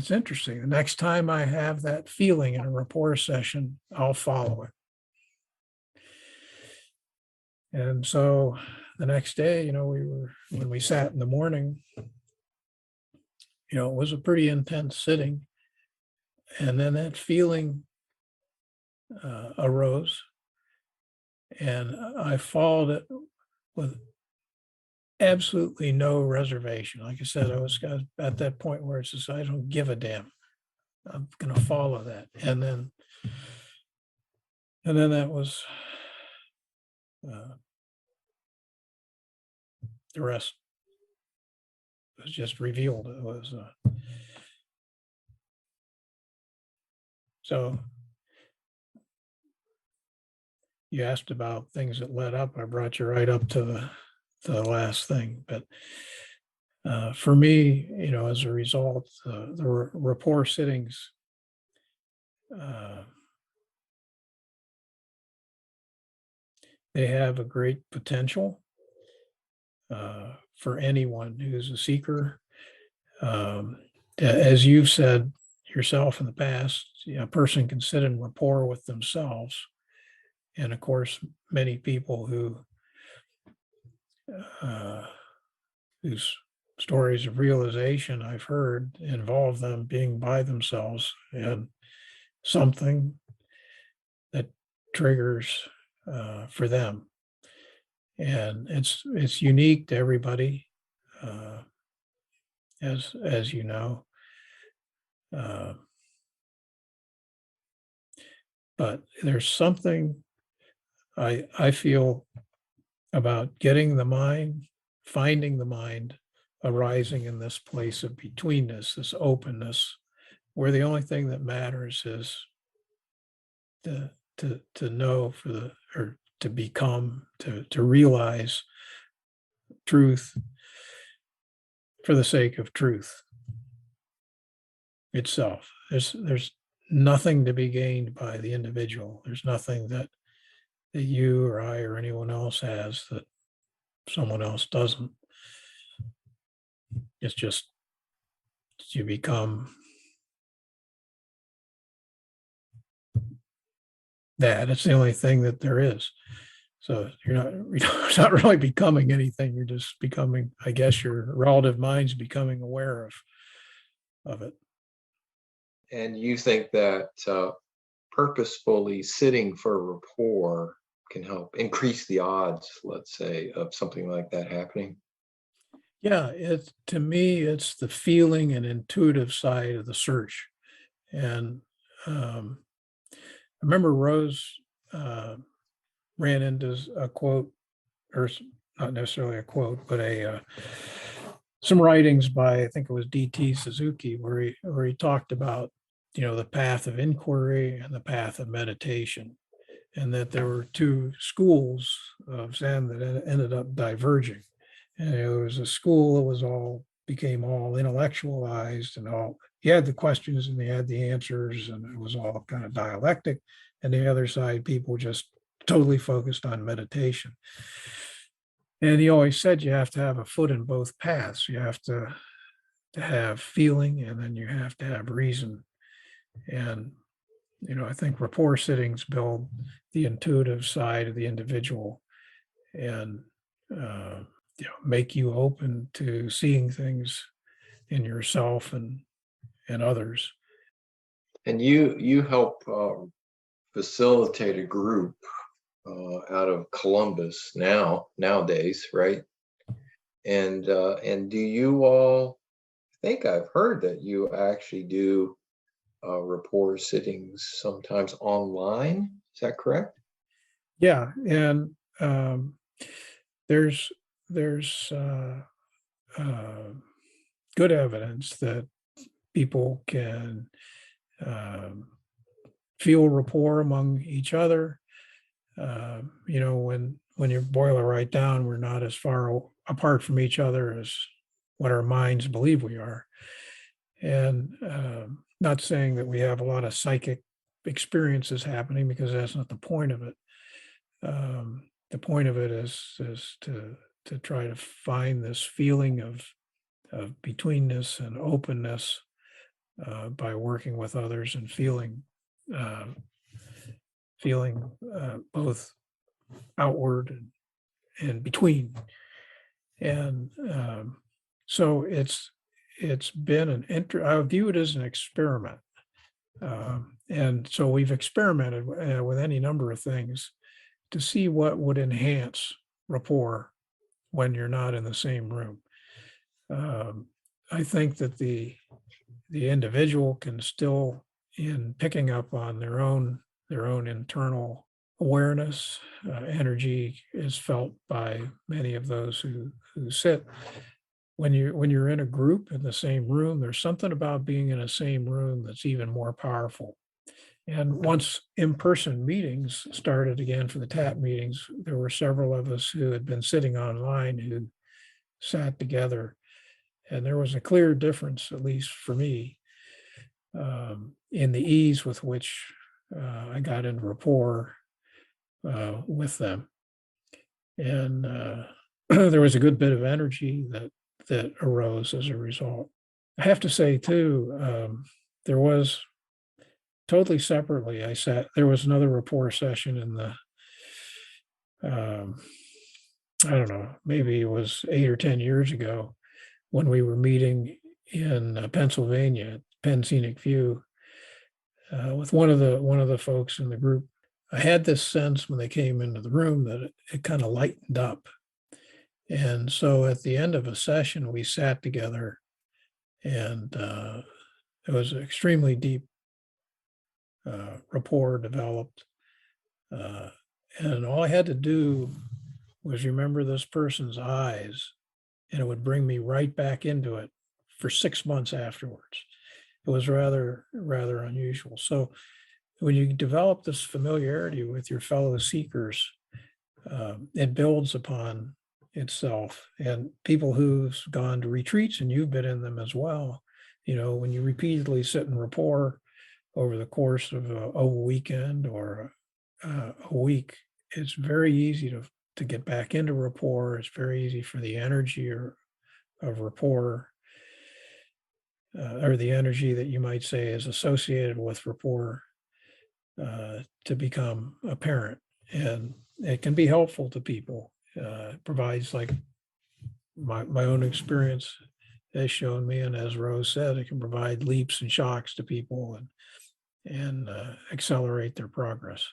interesting. The next time I have that feeling in a rapport session, I'll follow it. And so the next day, when we sat in the morning, it was a pretty intense sitting. And then that feeling arose, and I followed it with absolutely no reservation. Like I said, I was at that point where it's just, I don't give a damn. I'm going to follow that. And then that was the rest was just revealed. It was so you asked about things that led up. I brought you right up to the last thing, but for me, as a result, the rapport sittings they have a great potential for anyone who's a seeker. As you've said yourself in the past, a person can sit in rapport with themselves. And of course, many people whose stories of realization I've heard involve them being by themselves and something that triggers for them. And it's unique to everybody, as you know. But there's something I feel about getting the mind, finding the mind arising in this place of betweenness, this openness, where the only thing that matters is to know or to become, to realize truth for the sake of truth itself. There's nothing to be gained by the individual. There's nothing that you or I or anyone else has that someone else doesn't. It's just you become that. It's the only thing that there is. So you're not really becoming anything. You're just becoming, I guess, your relative mind's becoming aware of it. And you think that purposefully sitting for rapport can help increase the odds, let's say, of something like that happening? Yeah, to me, it's the feeling and intuitive side of the search. And I remember Rose ran into a quote, or not necessarily a quote, but some writings by, I think it was D.T. Suzuki, where he talked about the path of inquiry and the path of meditation, and that there were two schools of Zen that ended up diverging. And there was a school that became all intellectualized, and all, you had the questions and they had the answers, and it was all kind of dialectic. And the other side, people just totally focused on meditation. And he always said you have to have a foot in both paths. You have to have feeling, and then you have to have reason. And I think rapport sittings build the intuitive side of the individual, and make you open to seeing things in yourself and others. And you help facilitate a group out of Columbus nowadays, right? And do you all? I think I've heard that you actually do rapport sittings sometimes online. Is that correct? Yeah, and there's there's uh, good evidence that people can um, feel rapport among each other. When you boil it right down, we're not as far apart from each other as what our minds believe we are. And not saying that we have a lot of psychic experiences happening, because that's not the point of it. The point of it is to try to find this feeling of betweenness and openness by working with others and uh, feeling both outward and between. And so it's been I view it as an experiment. And so we've experimented with any number of things to see what would enhance rapport when you're not in the same room. Um, I think that the individual can still, in picking up on their own internal awareness, energy is felt by many of those who sit. When you're in a group in the same room, there's something about being in the same room that's even more powerful. And once in-person meetings started again for the TAP meetings, there were several of us who had been sitting online who sat together, and there was a clear difference, at least for me, in the ease with which I got into rapport with them. And there was a good bit of energy that arose as a result. I have to say too, there was totally separately. There was another rapport session in the, um, I don't know, maybe it was 8 or 10 years ago, when we were meeting in Pennsylvania, Penn Scenic View, with one of the folks in the group. I had this sense when they came into the room that it kind of lightened up. And so at the end of a session, we sat together, and it was an extremely deep rapport developed. Uh, and all I had to do was remember this person's eyes, and it would bring me right back into it for 6 months afterwards. It was rather unusual. So when you develop this familiarity with your fellow seekers, it builds upon itself. And people who've gone to retreats, and you've been in them as well, when you repeatedly sit in rapport over the course of a weekend or a week, it's very easy to get back into rapport. It's very easy for the energy of rapport, or the energy that you might say is associated with rapport, to become apparent. And it can be helpful to people. It provides, like my own experience has shown me, and as Rose said, it can provide leaps and shocks to people and accelerate their progress.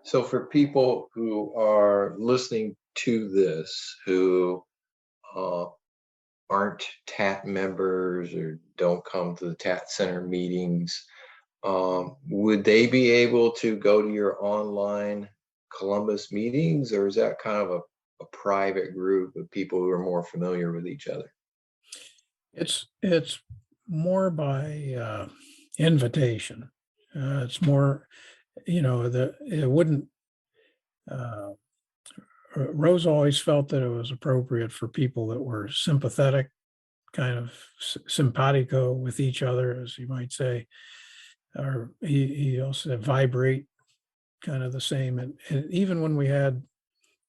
So for people who are listening to this, who uh, aren't TAT members or don't come to the TAT Center meetings, would they be able to go to your online Columbus meetings, or is that kind of a private group of people who are more familiar with each other? It's more by invitation. It's more, it wouldn't. Uh, Rose always felt that it was appropriate for people that were sympathetic, kind of simpatico with each other, as you might say, or he also said vibrate, kind of the same. And even when we had,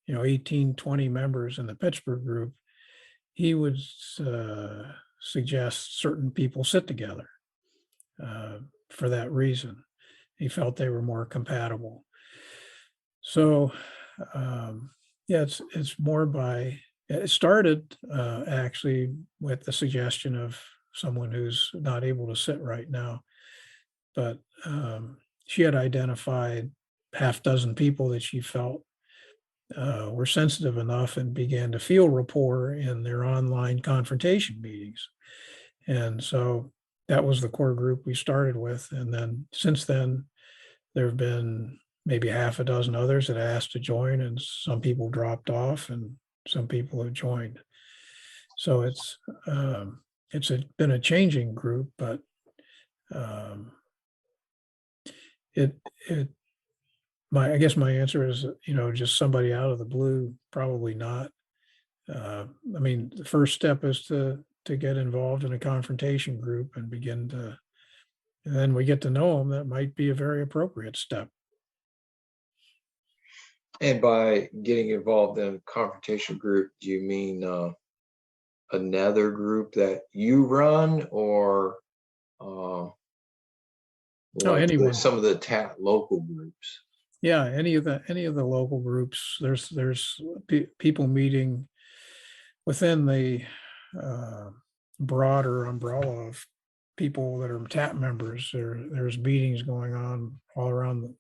18, 20 members in the Pittsburgh group, he would suggest certain people sit together uh, for that reason. He felt they were more compatible. So, yeah, it's more by. It started actually with the suggestion of someone who's not able to sit right now, but she had identified half dozen people that she felt were sensitive enough and began to feel rapport in their online confrontation meetings. And so that was the core group we started with. And then since then, there have been maybe half a dozen others that asked to join, and some people dropped off and some people have joined. So been a changing group, but um, it it I guess my answer is, just somebody out of the blue, probably not. I mean, the first step is to get involved in a confrontation group and and then we get to know them. That might be a very appropriate step. And by getting involved in a confrontation group, do you mean another group that you run, or Oh, like anyone. some of the local groups? Yeah, any of the local groups. There's people meeting within the uh, broader umbrella of people that are TAP members. There's meetings going on all around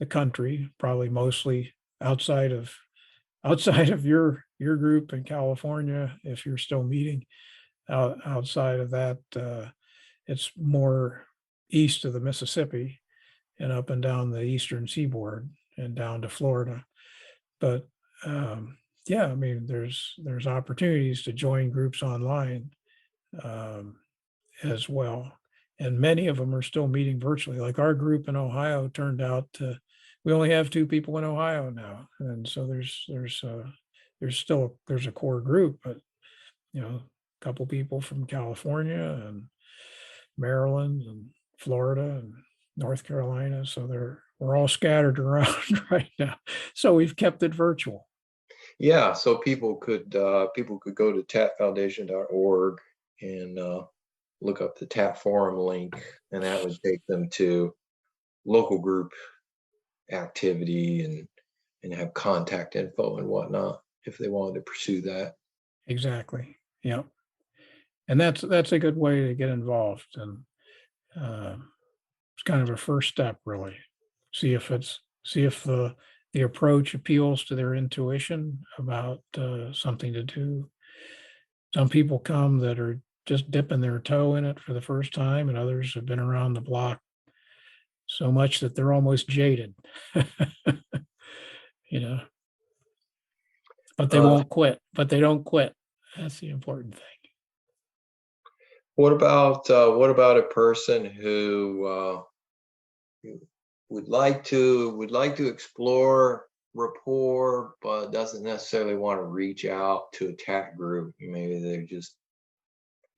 the country, probably mostly outside of your group in California, if you're still meeting. Outside of that, it's more east of the Mississippi and up and down the eastern seaboard and down to Florida. But yeah, I mean, there's opportunities to join groups online um, as well, and many of them are still meeting virtually. Like our group in Ohio turned out to, we only have 2 people in Ohio now, and so there's a core group, but a couple people from California and Maryland and Florida and North Carolina. So we're all scattered around right now. So we've kept it virtual. Yeah, so people could go to tapfoundation.org and look up the TAP forum link, and that would take them to local group activity and have contact info and whatnot if they wanted to pursue that. Exactly. Yeah. And that's a good way to get involved. And it's kind of a first step, really. See if the approach appeals to their intuition about something to do. Some people come that are just dipping their toe in it for the first time, and others have been around the block so much that they're almost jaded. you know, but they won't quit. But they don't quit. That's the important thing. What about a person who would like to explore Rapport, but doesn't necessarily want to reach out to a TAP group? Maybe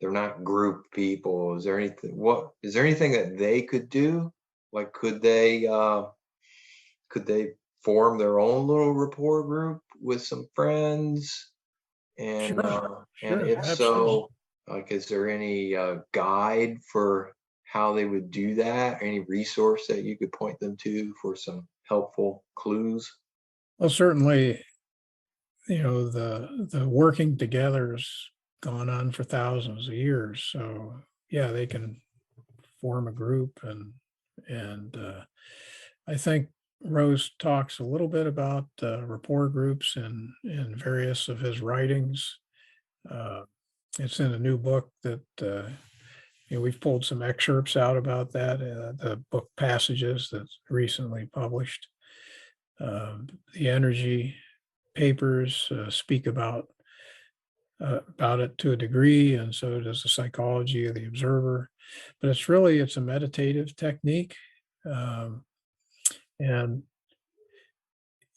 they're not group people. Is there anything that they could do? Like, could they form their own little Rapport group with some friends? And if Absolutely. so, like, is there any guide for how they would do that? Any resource that you could point them to for some helpful clues? Well, certainly, the working together has gone on for thousands of years. So yeah, they can form a group, and I think Rose talks a little bit about rapport groups in various of his writings. Uh, it's in a new book that we've pulled some excerpts out about that. The book Passages that's recently published. The energy papers speak about it to a degree, and so does the psychology of the observer. But it's a meditative technique, and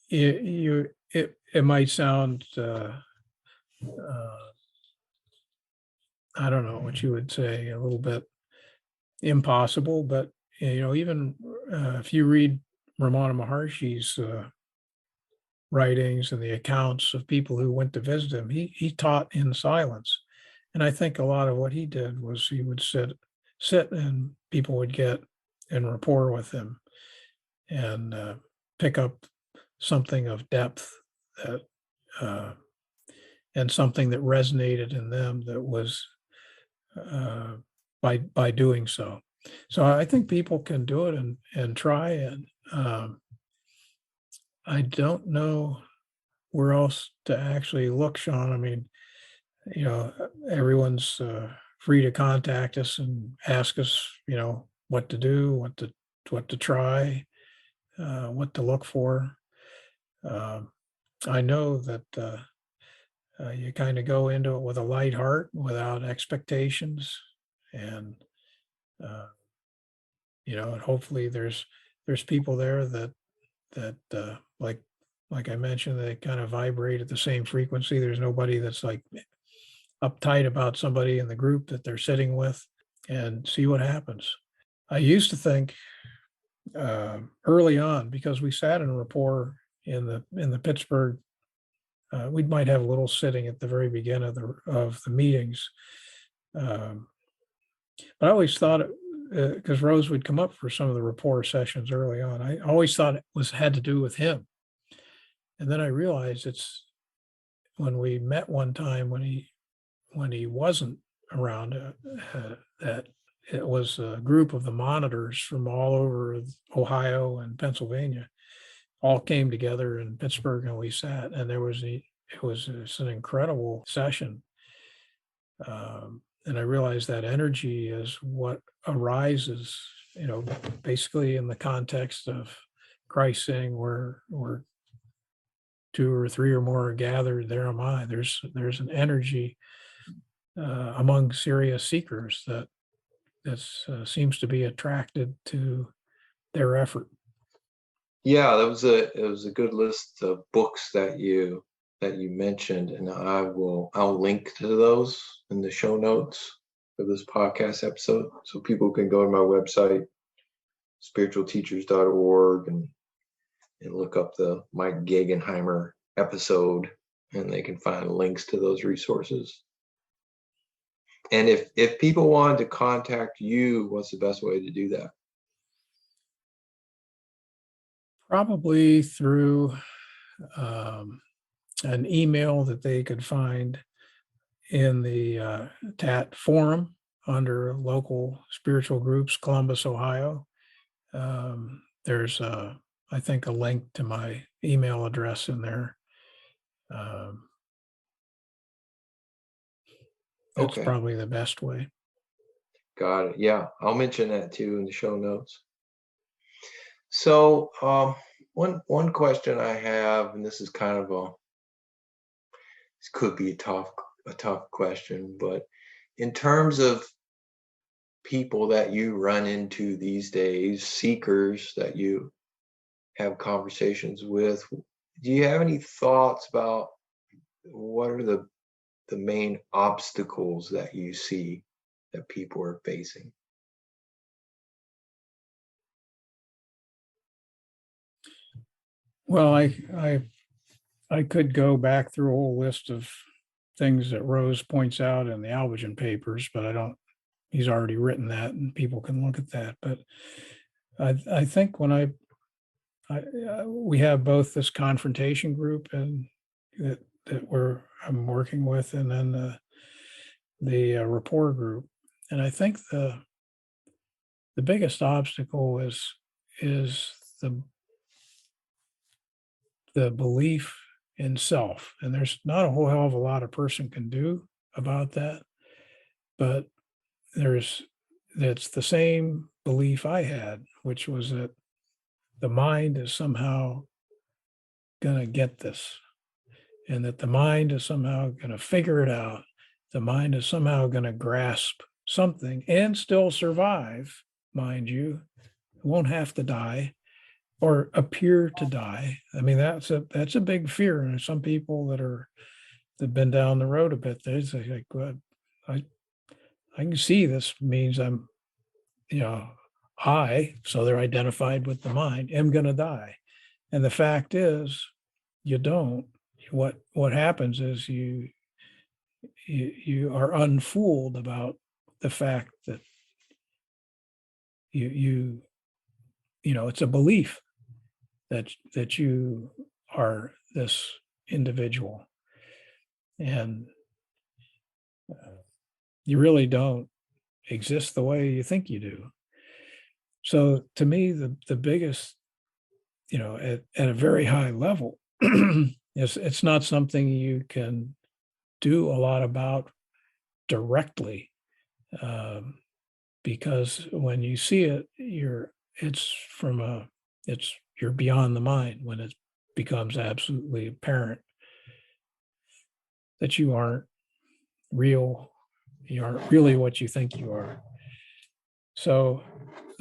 it might sound I don't know what you would say, a little bit impossible, but even if you read Ramana Maharshi's writings and the accounts of people who went to visit him, he taught in silence. And I think a lot of what he did was he would sit and people would get in rapport with him and pick up something of depth that and something that resonated in them that was by doing so. So I think people can do it and try it. I don't know where else to actually look, Sean. I mean, everyone's free to contact us and ask us, what to do, what to try, what to look for. I know that you kind of go into it with a light heart, without expectations, and uh, and hopefully there's people there that like I mentioned, they kind of vibrate at the same frequency. There's nobody that's like uptight about somebody in the group that they're sitting with, and see what happens. I used to think early on, because we sat in Rapport in the Pittsburgh, we might have a little sitting at the very beginning of the meetings. Um, but I always thought, because Rose would come up for some of the Rapport sessions early on, I always thought it had to do with him. And then I realized it's when we met one time when he wasn't around, that it was a group of the monitors from all over Ohio and Pennsylvania all came together in Pittsburgh, and we sat, and it was an incredible session. And I realized that energy is what arises, basically in the context of Christ saying, where two or three or more are gathered, there am I. There's an energy among serious seekers that seems to be attracted to their effort. Yeah, it was a good list of books that you mentioned, and I'll link to those in the show notes for this podcast episode, so people can go to my website, spiritualteachers.org, and look up the Mike Gegenheimer episode, and they can find links to those resources. And if people wanted to contact you, what's the best way to do that? Probably through an email that they could find in the TAT forum under local spiritual groups, Columbus, Ohio. There's I think a link to my email address in there. That's Okay. probably the best way. Got it. Yeah, I'll mention that too in the show notes. So one question I have, and this is kind of this could be a tough question, but in terms of people that you run into these days, seekers that you have conversations with, do you have any thoughts about what are the main obstacles that you see that people are facing? Well, I could go back through a whole list of things that Rose points out in the Albigen papers, but I don't. He's already written that, and people can look at that. But I think when we have both this confrontation group and that I'm working with, and then the Rapport group, and I think the biggest obstacle is the belief in self, and there's not a whole hell of a lot a person can do about that, but it's the same belief I had, which was that the mind is somehow going to get this, and that the mind is somehow going to figure it out. The mind is somehow going to grasp something and still survive, mind you. It won't have to die or appear to die. I mean, that's a big fear. And some people that've been down the road a bit, they're like, well, I can see this means I'm, so they're identified with the mind, am going to die. And the fact is, you don't. What happens is you are unfooled about the fact that it's a belief that you are this individual, and you really don't exist the way you think you do. So to me, the biggest, at a very high level, it's not something you can do a lot about directly, Because when you see it, it's from a it's you're beyond the mind when it becomes absolutely apparent that you aren't real, you aren't really what you think you are. So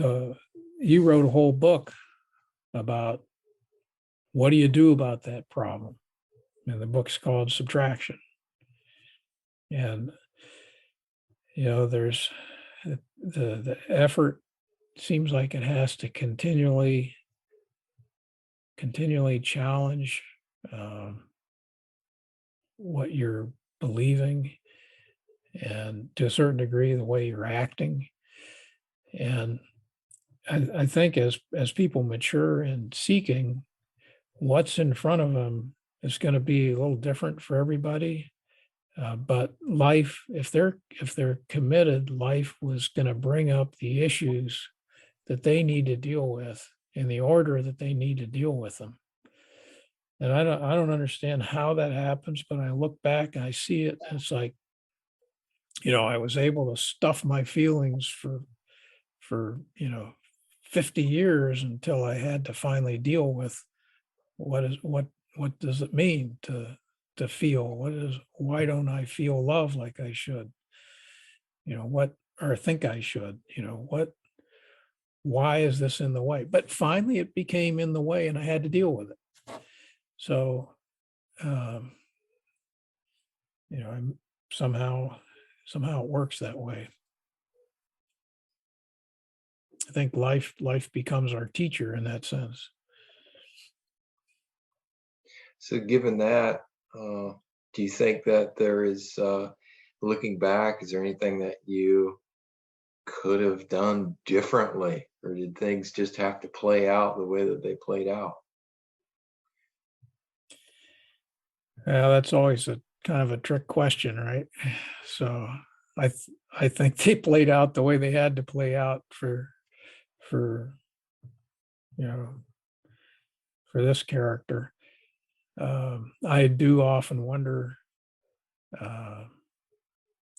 uh, you wrote a whole book about what do you do about that problem, and the book's called Subtraction. And there's the effort seems like it has to continually challenge um, what you're believing, and to a certain degree the way you're acting. And I think as people mature in seeking, what's in front of them is going to be a little different for everybody. But life, if they're committed, life was going to bring up the issues that they need to deal with in the order that they need to deal with them. And I don't understand how that happens, but I look back and I see it. And it's like, I was able to stuff my feelings for 50 years until I had to finally deal with what does it mean to feel? Why don't I feel love like I should? What, or think I should, why is this in the way? But finally it became in the way and I had to deal with it. So, um, I'm somehow it works that way. I think life becomes our teacher in that sense. So, given that, do you think that there is, looking back, is there anything that you could have done differently, or did things just have to play out the way that they played out? That's always a kind of a trick question, right? So I think they played out the way they had to play out for you know for this character. I do often wonder uh,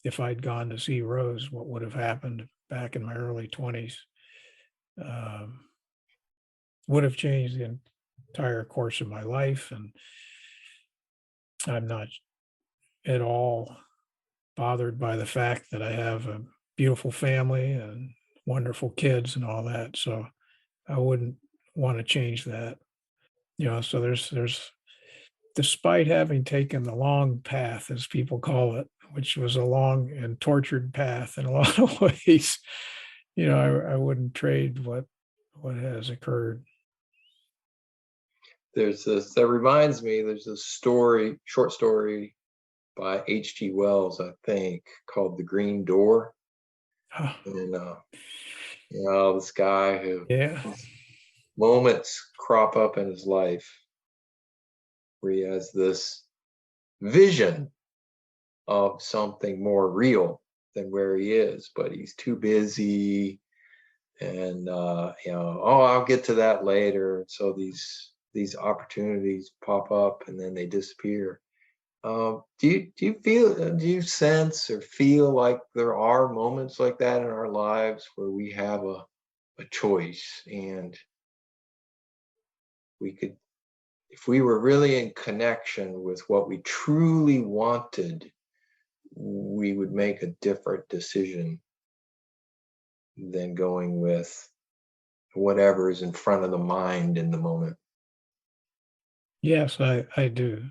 if I'd gone to see Rose, what would have happened back in my early 20s. Um, would have changed the entire course of my life, and I'm not at all bothered by the fact that I have a beautiful family and wonderful kids and all that. So I wouldn't want to change that. So there's despite having taken the long path, as people call it, which was a long and tortured path in a lot of ways, I wouldn't trade what has occurred. There's this that reminds me. There's a short story by H.G. Wells, I think, called "The Green Door," Oh, and this guy who yeah. these moments crop up in his life where he has this vision of something more real than where he is, but he's too busy, and oh, I'll get to that later. So these opportunities pop up and then they disappear. Do you sense or feel like there are moments like that in our lives where we have a choice, and we could, if we were really in connection with what we truly wanted, we would make a different decision than going with whatever is in front of the mind in the moment? Yes, I do.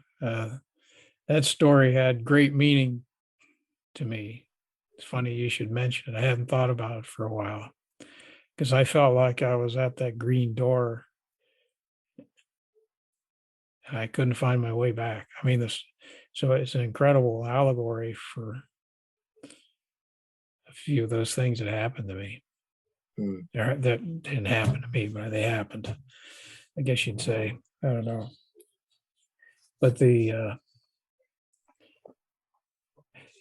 That story had great meaning to me. It's funny you should mention it. I hadn't thought about it for a while because I felt like I was at that green door and I couldn't find my way back. I mean, so it's an incredible allegory for a few of those things that happened to me. Hmm. That didn't happen to me, but they happened. I guess you'd say. I don't know. But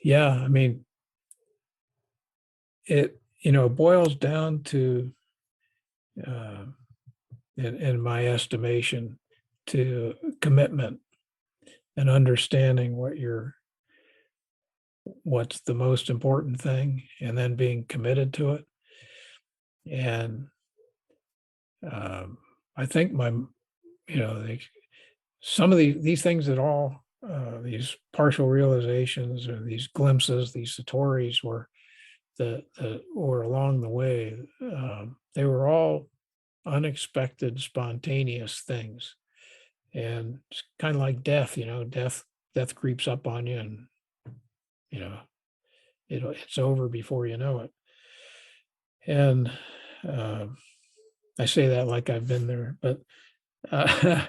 yeah, I mean, it boils down to, uh, in my estimation, to commitment and understanding what's the most important thing, and then being committed to it. And I think some of these things that all these partial realizations or these glimpses, these satoris that were along the way, they were all unexpected, spontaneous things. And it's kind of like death, death creeps up on you, and you know, it's over before you know it. And uh, I say that like I've been there, but uh,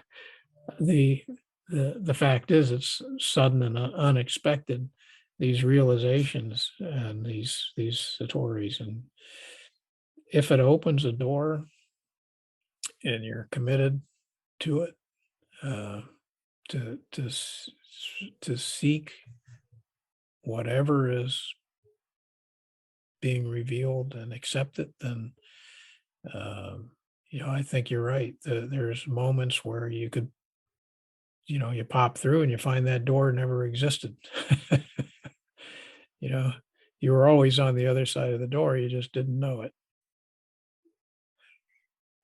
the the fact is, it's sudden and unexpected. These realizations and these satoris, and if it opens a door and you're committed to it, uh, to seek whatever is being revealed and accept it, then I think you're right. There's moments where you pop through and you find that door never existed. you know, you were always on the other side of the door. You just didn't know it.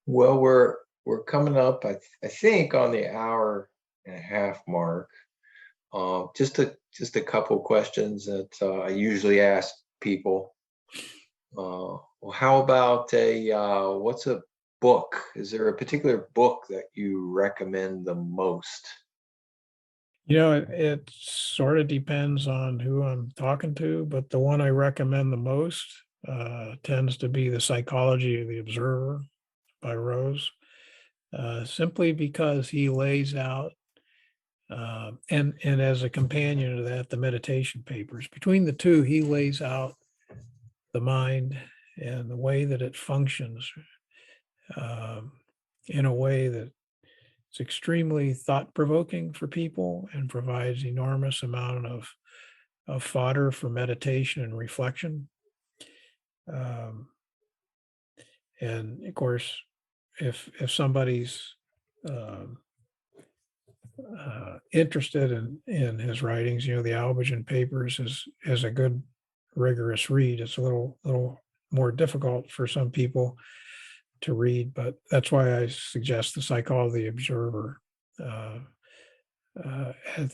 Well, we're coming up, I think, on the hour and a half mark. Just a couple questions that I usually ask people. Well, how about what's a book? Is there a particular book that you recommend the most? It sort of depends on who I'm talking to, but the one I recommend the most tends to be The Psychology of the Observer by Rose, simply because he lays out, and as a companion to that, the meditation papers. Between the two, he lays out the mind and the way that it functions, um, in a way that it's extremely thought-provoking for people and provides enormous amount of fodder for meditation and reflection. Um, and of course, if somebody's um, interested in his writings, the Albigen Papers is a good rigorous read. It's a little more difficult for some people to read, but that's why I suggest The Psychology of the Observer at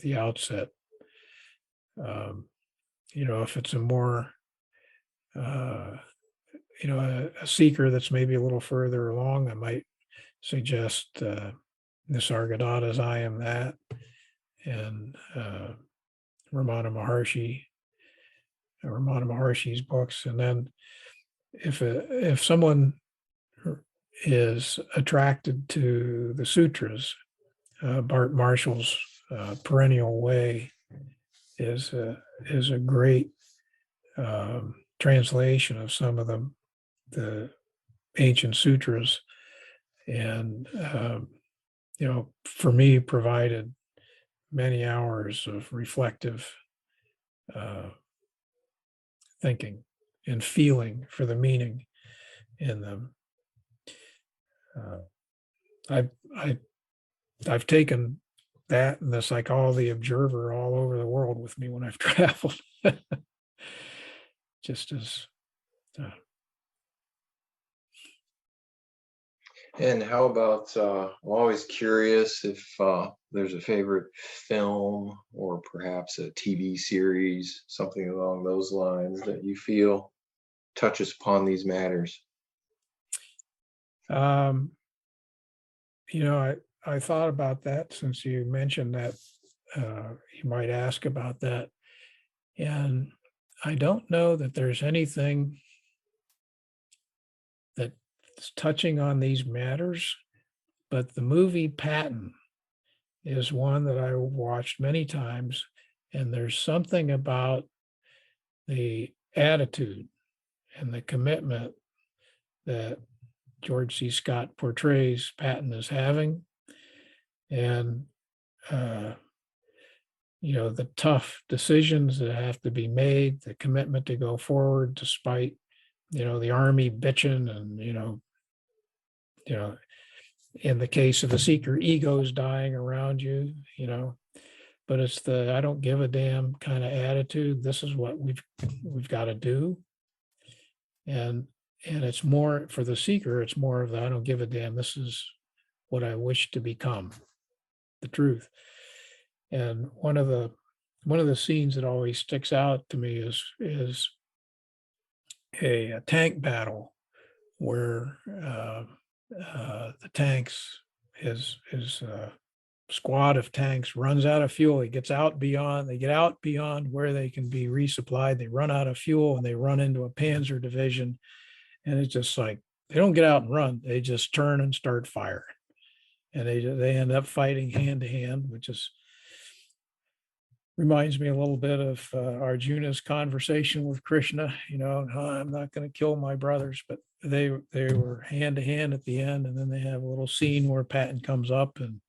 the outset. If it's a more uh, a seeker that's maybe a little further along, I might suggest Nisargadatta's I Am That, and Ramana Maharshi's books. And then if someone is attracted to the sutras, Bart Marshall's Perennial Way is a great translation of some of the ancient sutras, and for me, provided many hours of reflective thinking and feeling for the meaning in them. I've taken that and the Psychology Observer all over the world with me when I've traveled, just as. And how about, I'm always curious if there's a favorite film or perhaps a TV series, something along those lines that you feel touches upon these matters. Um, I thought about that since you mentioned that you might ask about that. And I don't know that there's anything that's touching on these matters, but the movie Patton is one that I watched many times. And there's something about the attitude and the commitment that George C. Scott portrays Patton as having. And, the tough decisions that have to be made, the commitment to go forward despite, the army bitching and, in the case of a seeker, egos dying around you, but it's the I don't give a damn kind of attitude. This is what we've got to do. And it's more for the seeker, it's more of the I don't give a damn. This is what I wish to become, the truth. And one of the scenes that always sticks out to me is a tank battle where the tanks his squad of tanks runs out of fuel. They get out beyond where they can be resupplied. They run out of fuel and they run into a panzer division. And it's just like they don't get out and run. They just turn and start firing. And they end up fighting hand to hand, which is reminds me a little bit of Arjuna's conversation with Krishna. I'm not going to kill my brothers, but they were hand to hand at the end. And then they have a little scene where Patton comes up and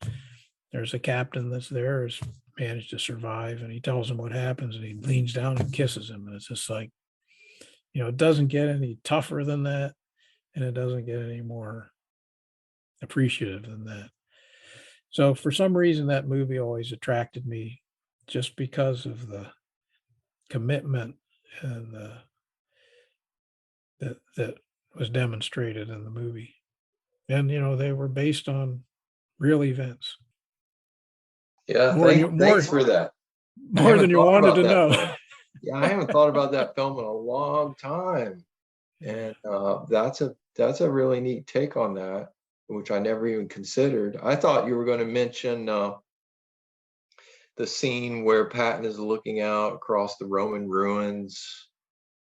there's a captain that's there who's managed to survive, and he tells him what happens, and he leans down and kisses him. And it's just like, it doesn't get any tougher than that, and it doesn't get any more appreciative than that. So for some reason, that movie always attracted me, just because of the commitment and that was demonstrated in the movie. And they were based on real events. Yeah, thanks for that. More than you wanted to know. Yeah, I haven't thought about that film in a long time, and that's a really neat take on that, which I never even considered. I thought you were going to mention the scene where Patton is looking out across the Roman ruins,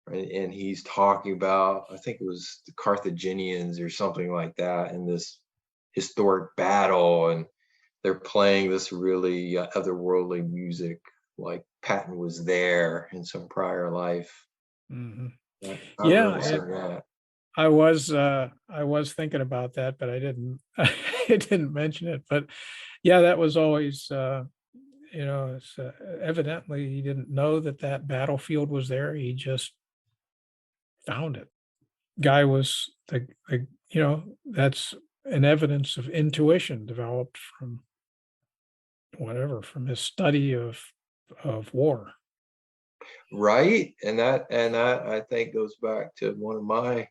right, and he's talking about, I think it was the Carthaginians or something like that, in this historic battle, and they're playing this really otherworldly music, like Patton was there in some prior life. Mm-hmm. That. I was thinking about that, but I didn't I didn't mention it. But yeah, that was always it's, evidently he didn't know that battlefield was there. He just found it. Guy was that's an evidence of intuition developed from his study of war. Right. And that I think goes back to one of my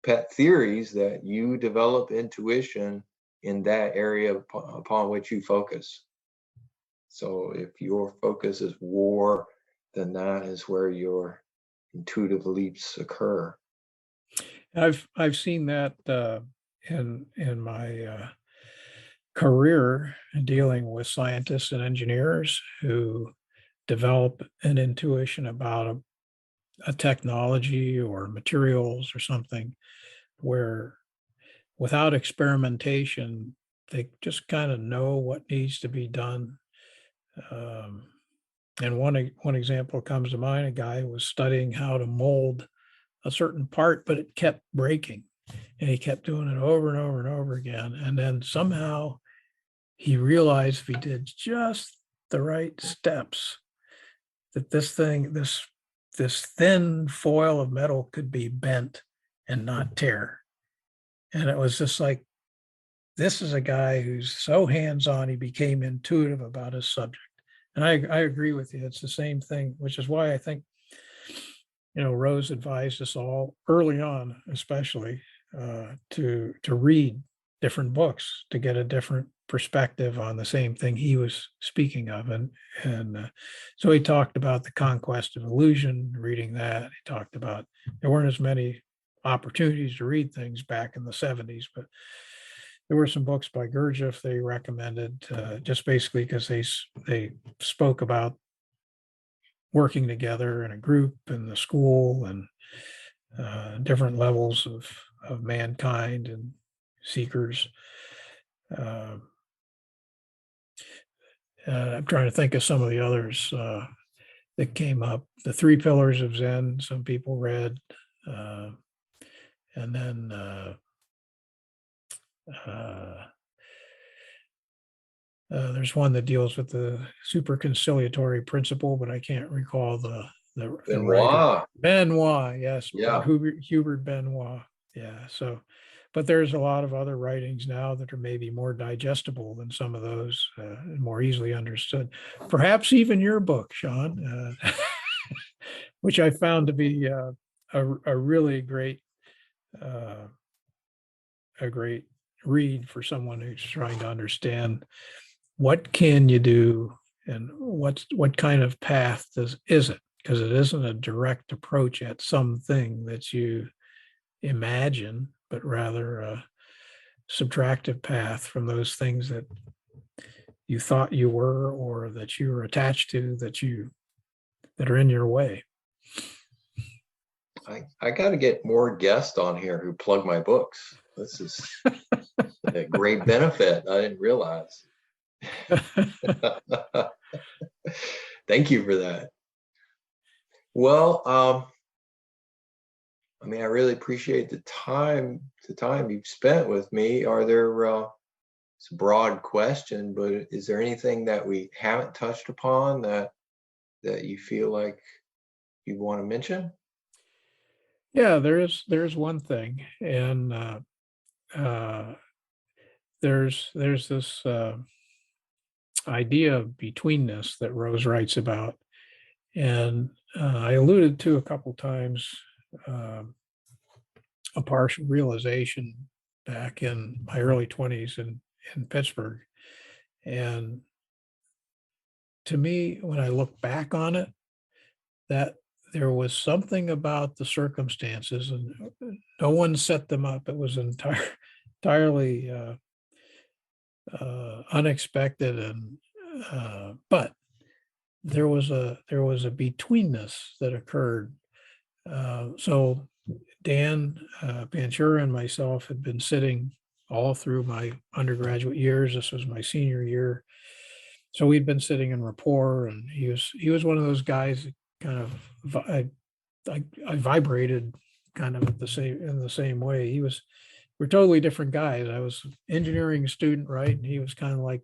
pet theories, that you develop intuition in that area upon which you focus. So if your focus is war, then that is where your intuitive leaps occur. I've seen that in my career dealing with scientists and engineers who develop an intuition about a technology or materials or something, where without experimentation, they just kind of know what needs to be done. And one example comes to mind. A guy was studying how to mold a certain part, but it kept breaking, and he kept doing it over and over and over again. And then somehow he realized if he did just the right steps, that this thin foil of metal could be bent and not tear. And it was just like, this is a guy who's so hands-on, he became intuitive about his subject. And I agree with you. It's the same thing, which is why I think, Rose advised us all early on, especially to read different books to get a different perspective on the same thing he was speaking of. And so he talked about The Conquest of Illusion, reading that. He talked about there weren't as many opportunities to read things back in the 70s, but there were some books by Gurdjieff they recommended, just basically because they spoke about working together in a group in the school and different levels of mankind and seekers. I'm trying to think of some of the others that came up. The Three Pillars of Zen, some people read. And then there's one that deals with the superconciliatory principle, but I can't recall the Benoit. Benoit, yes. Yeah. Hubert Benoit. Yeah. So, but there's a lot of other writings now that are maybe more digestible than some of those, and more easily understood. Perhaps even your book, Sean, which I found to be a really uh, great read for someone who's trying to understand what can you do and what kind of path is it, because it isn't a direct approach at something that you imagine, but rather a subtractive path from those things that you thought you were or that you were attached to that are in your way. I got to get more guests on here who plug my books. This is a great benefit. I didn't realize. Thank you for that. Well, I mean, I really appreciate the time you've spent with me. Are there, it's a broad question, but is there anything that we haven't touched upon that you feel like you want to mention? Yeah, there's one thing, and uh, there's this idea of betweenness that Rose writes about, and I alluded to a couple times um a partial realization back in my early 20s in Pittsburgh. And to me, when I look back on it, that there was something about the circumstances, and no one set them up. It was entirely unexpected, and but there was a betweenness that occurred. So Dan Panchura and myself had been sitting all through my undergraduate years. This was my senior year, so we'd been sitting in rapport, and he was one of those guys that kind of I vibrated kind of in the same way. We're totally different guys. I was engineering student, right, and he was kind of like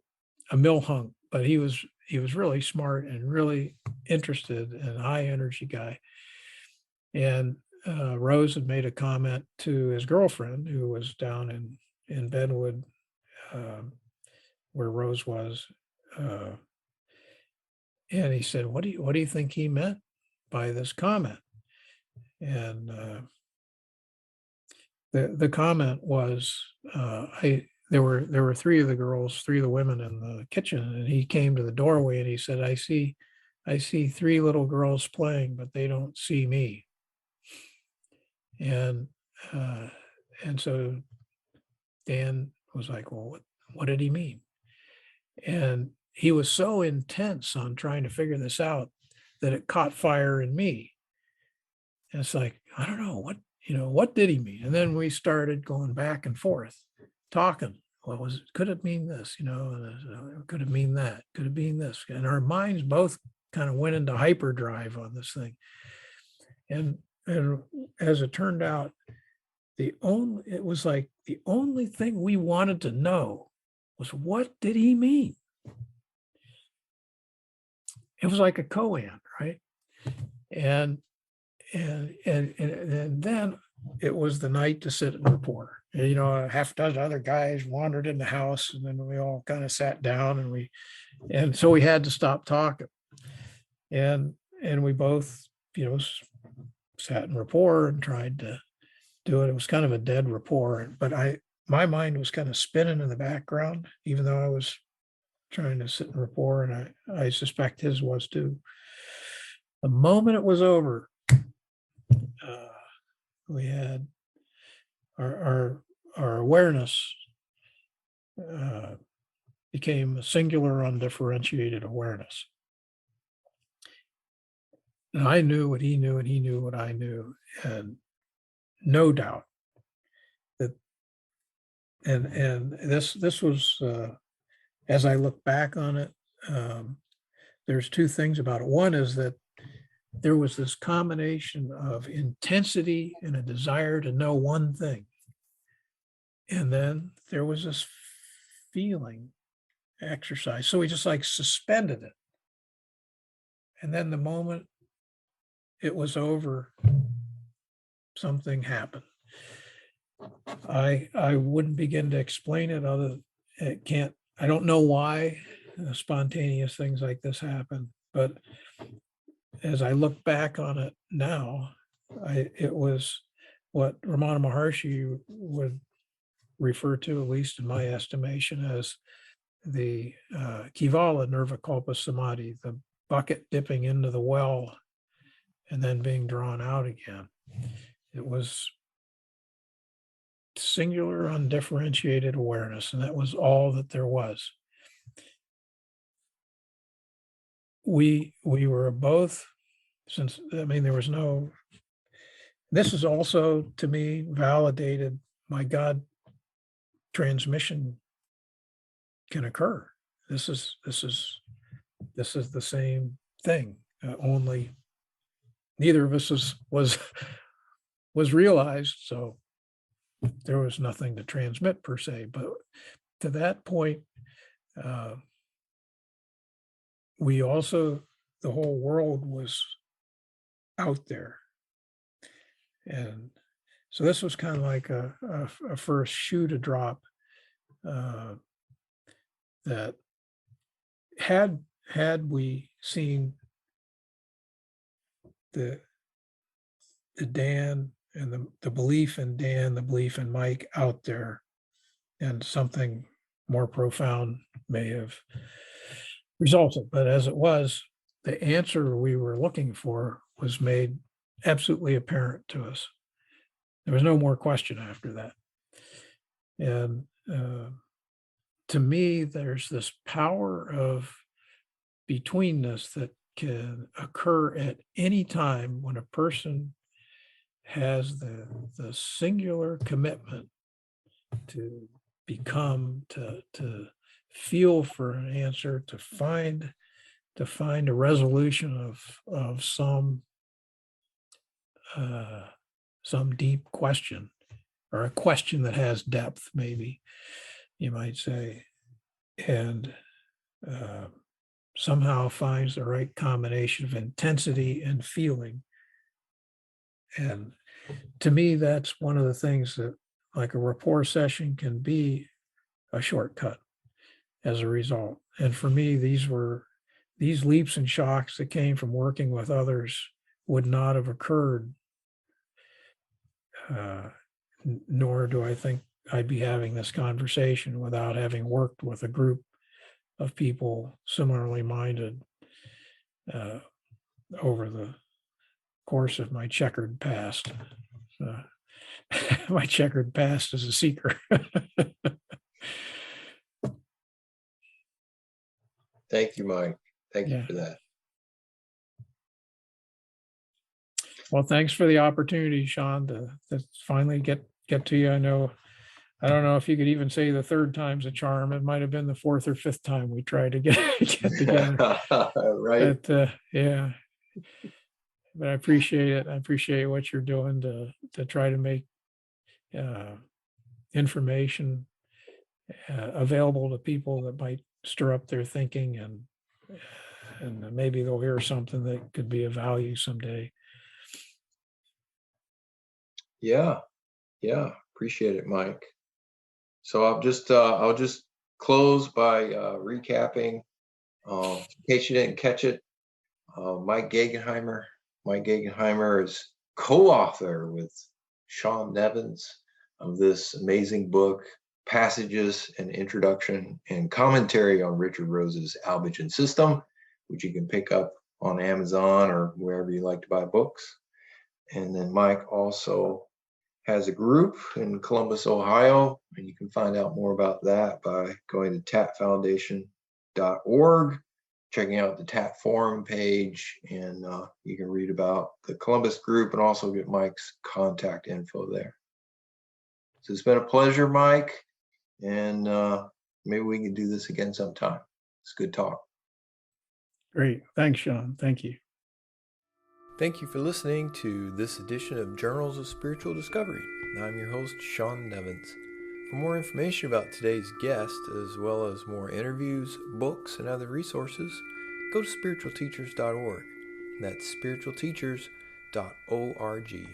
a mill hunk, but he was really smart and really interested and high energy guy. And Rose had made a comment to his girlfriend, who was down in Benwood, um, where Rose was, uh, and he said, what do you think he meant by this comment?" And the comment was, I there were three of the women in the kitchen, and he came to the doorway and he said, I see three little girls playing, but they don't see me." And uh, and so Dan was like, "Well, what did he mean?" And he was so intense on trying to figure this out that it caught fire in me. And it's like, I don't know what did he mean? And then we started going back and forth, talking. Could it mean this? Could it mean that? Could it mean this? And our minds both kind of went into hyperdrive on this thing. And as it turned out, it was like the only thing we wanted to know was, what did he mean? It was like a koan, right? And and then it was the night to sit and report. And, a half dozen other guys wandered in the house, and then we all kind of sat down, and so we had to stop talking. And we both, sat in rapport and tried to do it. It was kind of a dead rapport, but my mind was kind of spinning in the background, even though I was trying to sit in rapport, and I suspect his was too. The moment it was over, we had our awareness became a singular, undifferentiated awareness. And I knew what he knew, and he knew what I knew, and no doubt that. And this was, as I look back on it, there's two things about it. One is that there was this combination of intensity and a desire to know one thing. And then there was this feeling exercise. So we just like suspended it. And then the moment it was over, something happened. I wouldn't begin to explain it I don't know why spontaneous things like this happen, but as I look back on it now, it was what Ramana Maharshi would refer to, at least in my estimation, as the Kevala Nirvikalpa Samadhi, the bucket dipping into the well and then being drawn out again. It was singular, undifferentiated awareness, and that was all that there was. We were both, there was no, this is also, to me, validated my God transmission can occur. This is the same thing. Only neither of us was realized, so there was nothing to transmit per se. But to that point, we also, the whole world was out there, and so this was kind of like a first shoe to drop. That had we seen the Dan and the belief in Dan, the belief in Mike out there, and something more profound may have resulted. But as it was, the answer we were looking for was made absolutely apparent to us. There was no more question after that. And to me, there's this power of betweenness that can occur at any time when a person has the singular commitment to become, to feel for an answer, to find a resolution of some deep question, or a question that has depth, maybe you might say, and somehow finds the right combination of intensity and feeling. And to me, that's one of the things that, like, a rapport session can be a shortcut as a result. And for me, these leaps and shocks that came from working with others would not have occurred, nor do I think I'd be having this conversation without having worked with a group of people similarly minded over the course of my checkered past. My checkered past as a seeker. Thank you, Mike. Thank you for that. Well, thanks for the opportunity, Sean, to finally get to you. I don't know if you could even say the third time's a charm. It might have been the fourth or fifth time we tried to get together. Right. But yeah. But I appreciate it. I appreciate what you're doing to try to make information available to people that might stir up their thinking, and maybe they'll hear something that could be of value someday. Yeah. Appreciate it, Mike. So I'll just close by recapping, in case you didn't catch it. Mike Gegenheimer is co-author with Sean Nevins of this amazing book, Passages, an Introduction and Commentary on Richard Rose's Albigen System, which you can pick up on Amazon or wherever you like to buy books. And then Mike also has a group in Columbus, Ohio, and you can find out more about that by going to tapfoundation.org, checking out the TAP forum page, and you can read about the Columbus group and also get Mike's contact info there. So it's been a pleasure, Mike, and maybe we can do this again sometime. It's good talk. Great. Thanks, Sean. Thank you. Thank you for listening to this edition of Journals of Spiritual Discovery. I'm your host, Sean Nevins. For more information about today's guest, as well as more interviews, books, and other resources, go to spiritualteachers.org. That's spiritualteachers.org.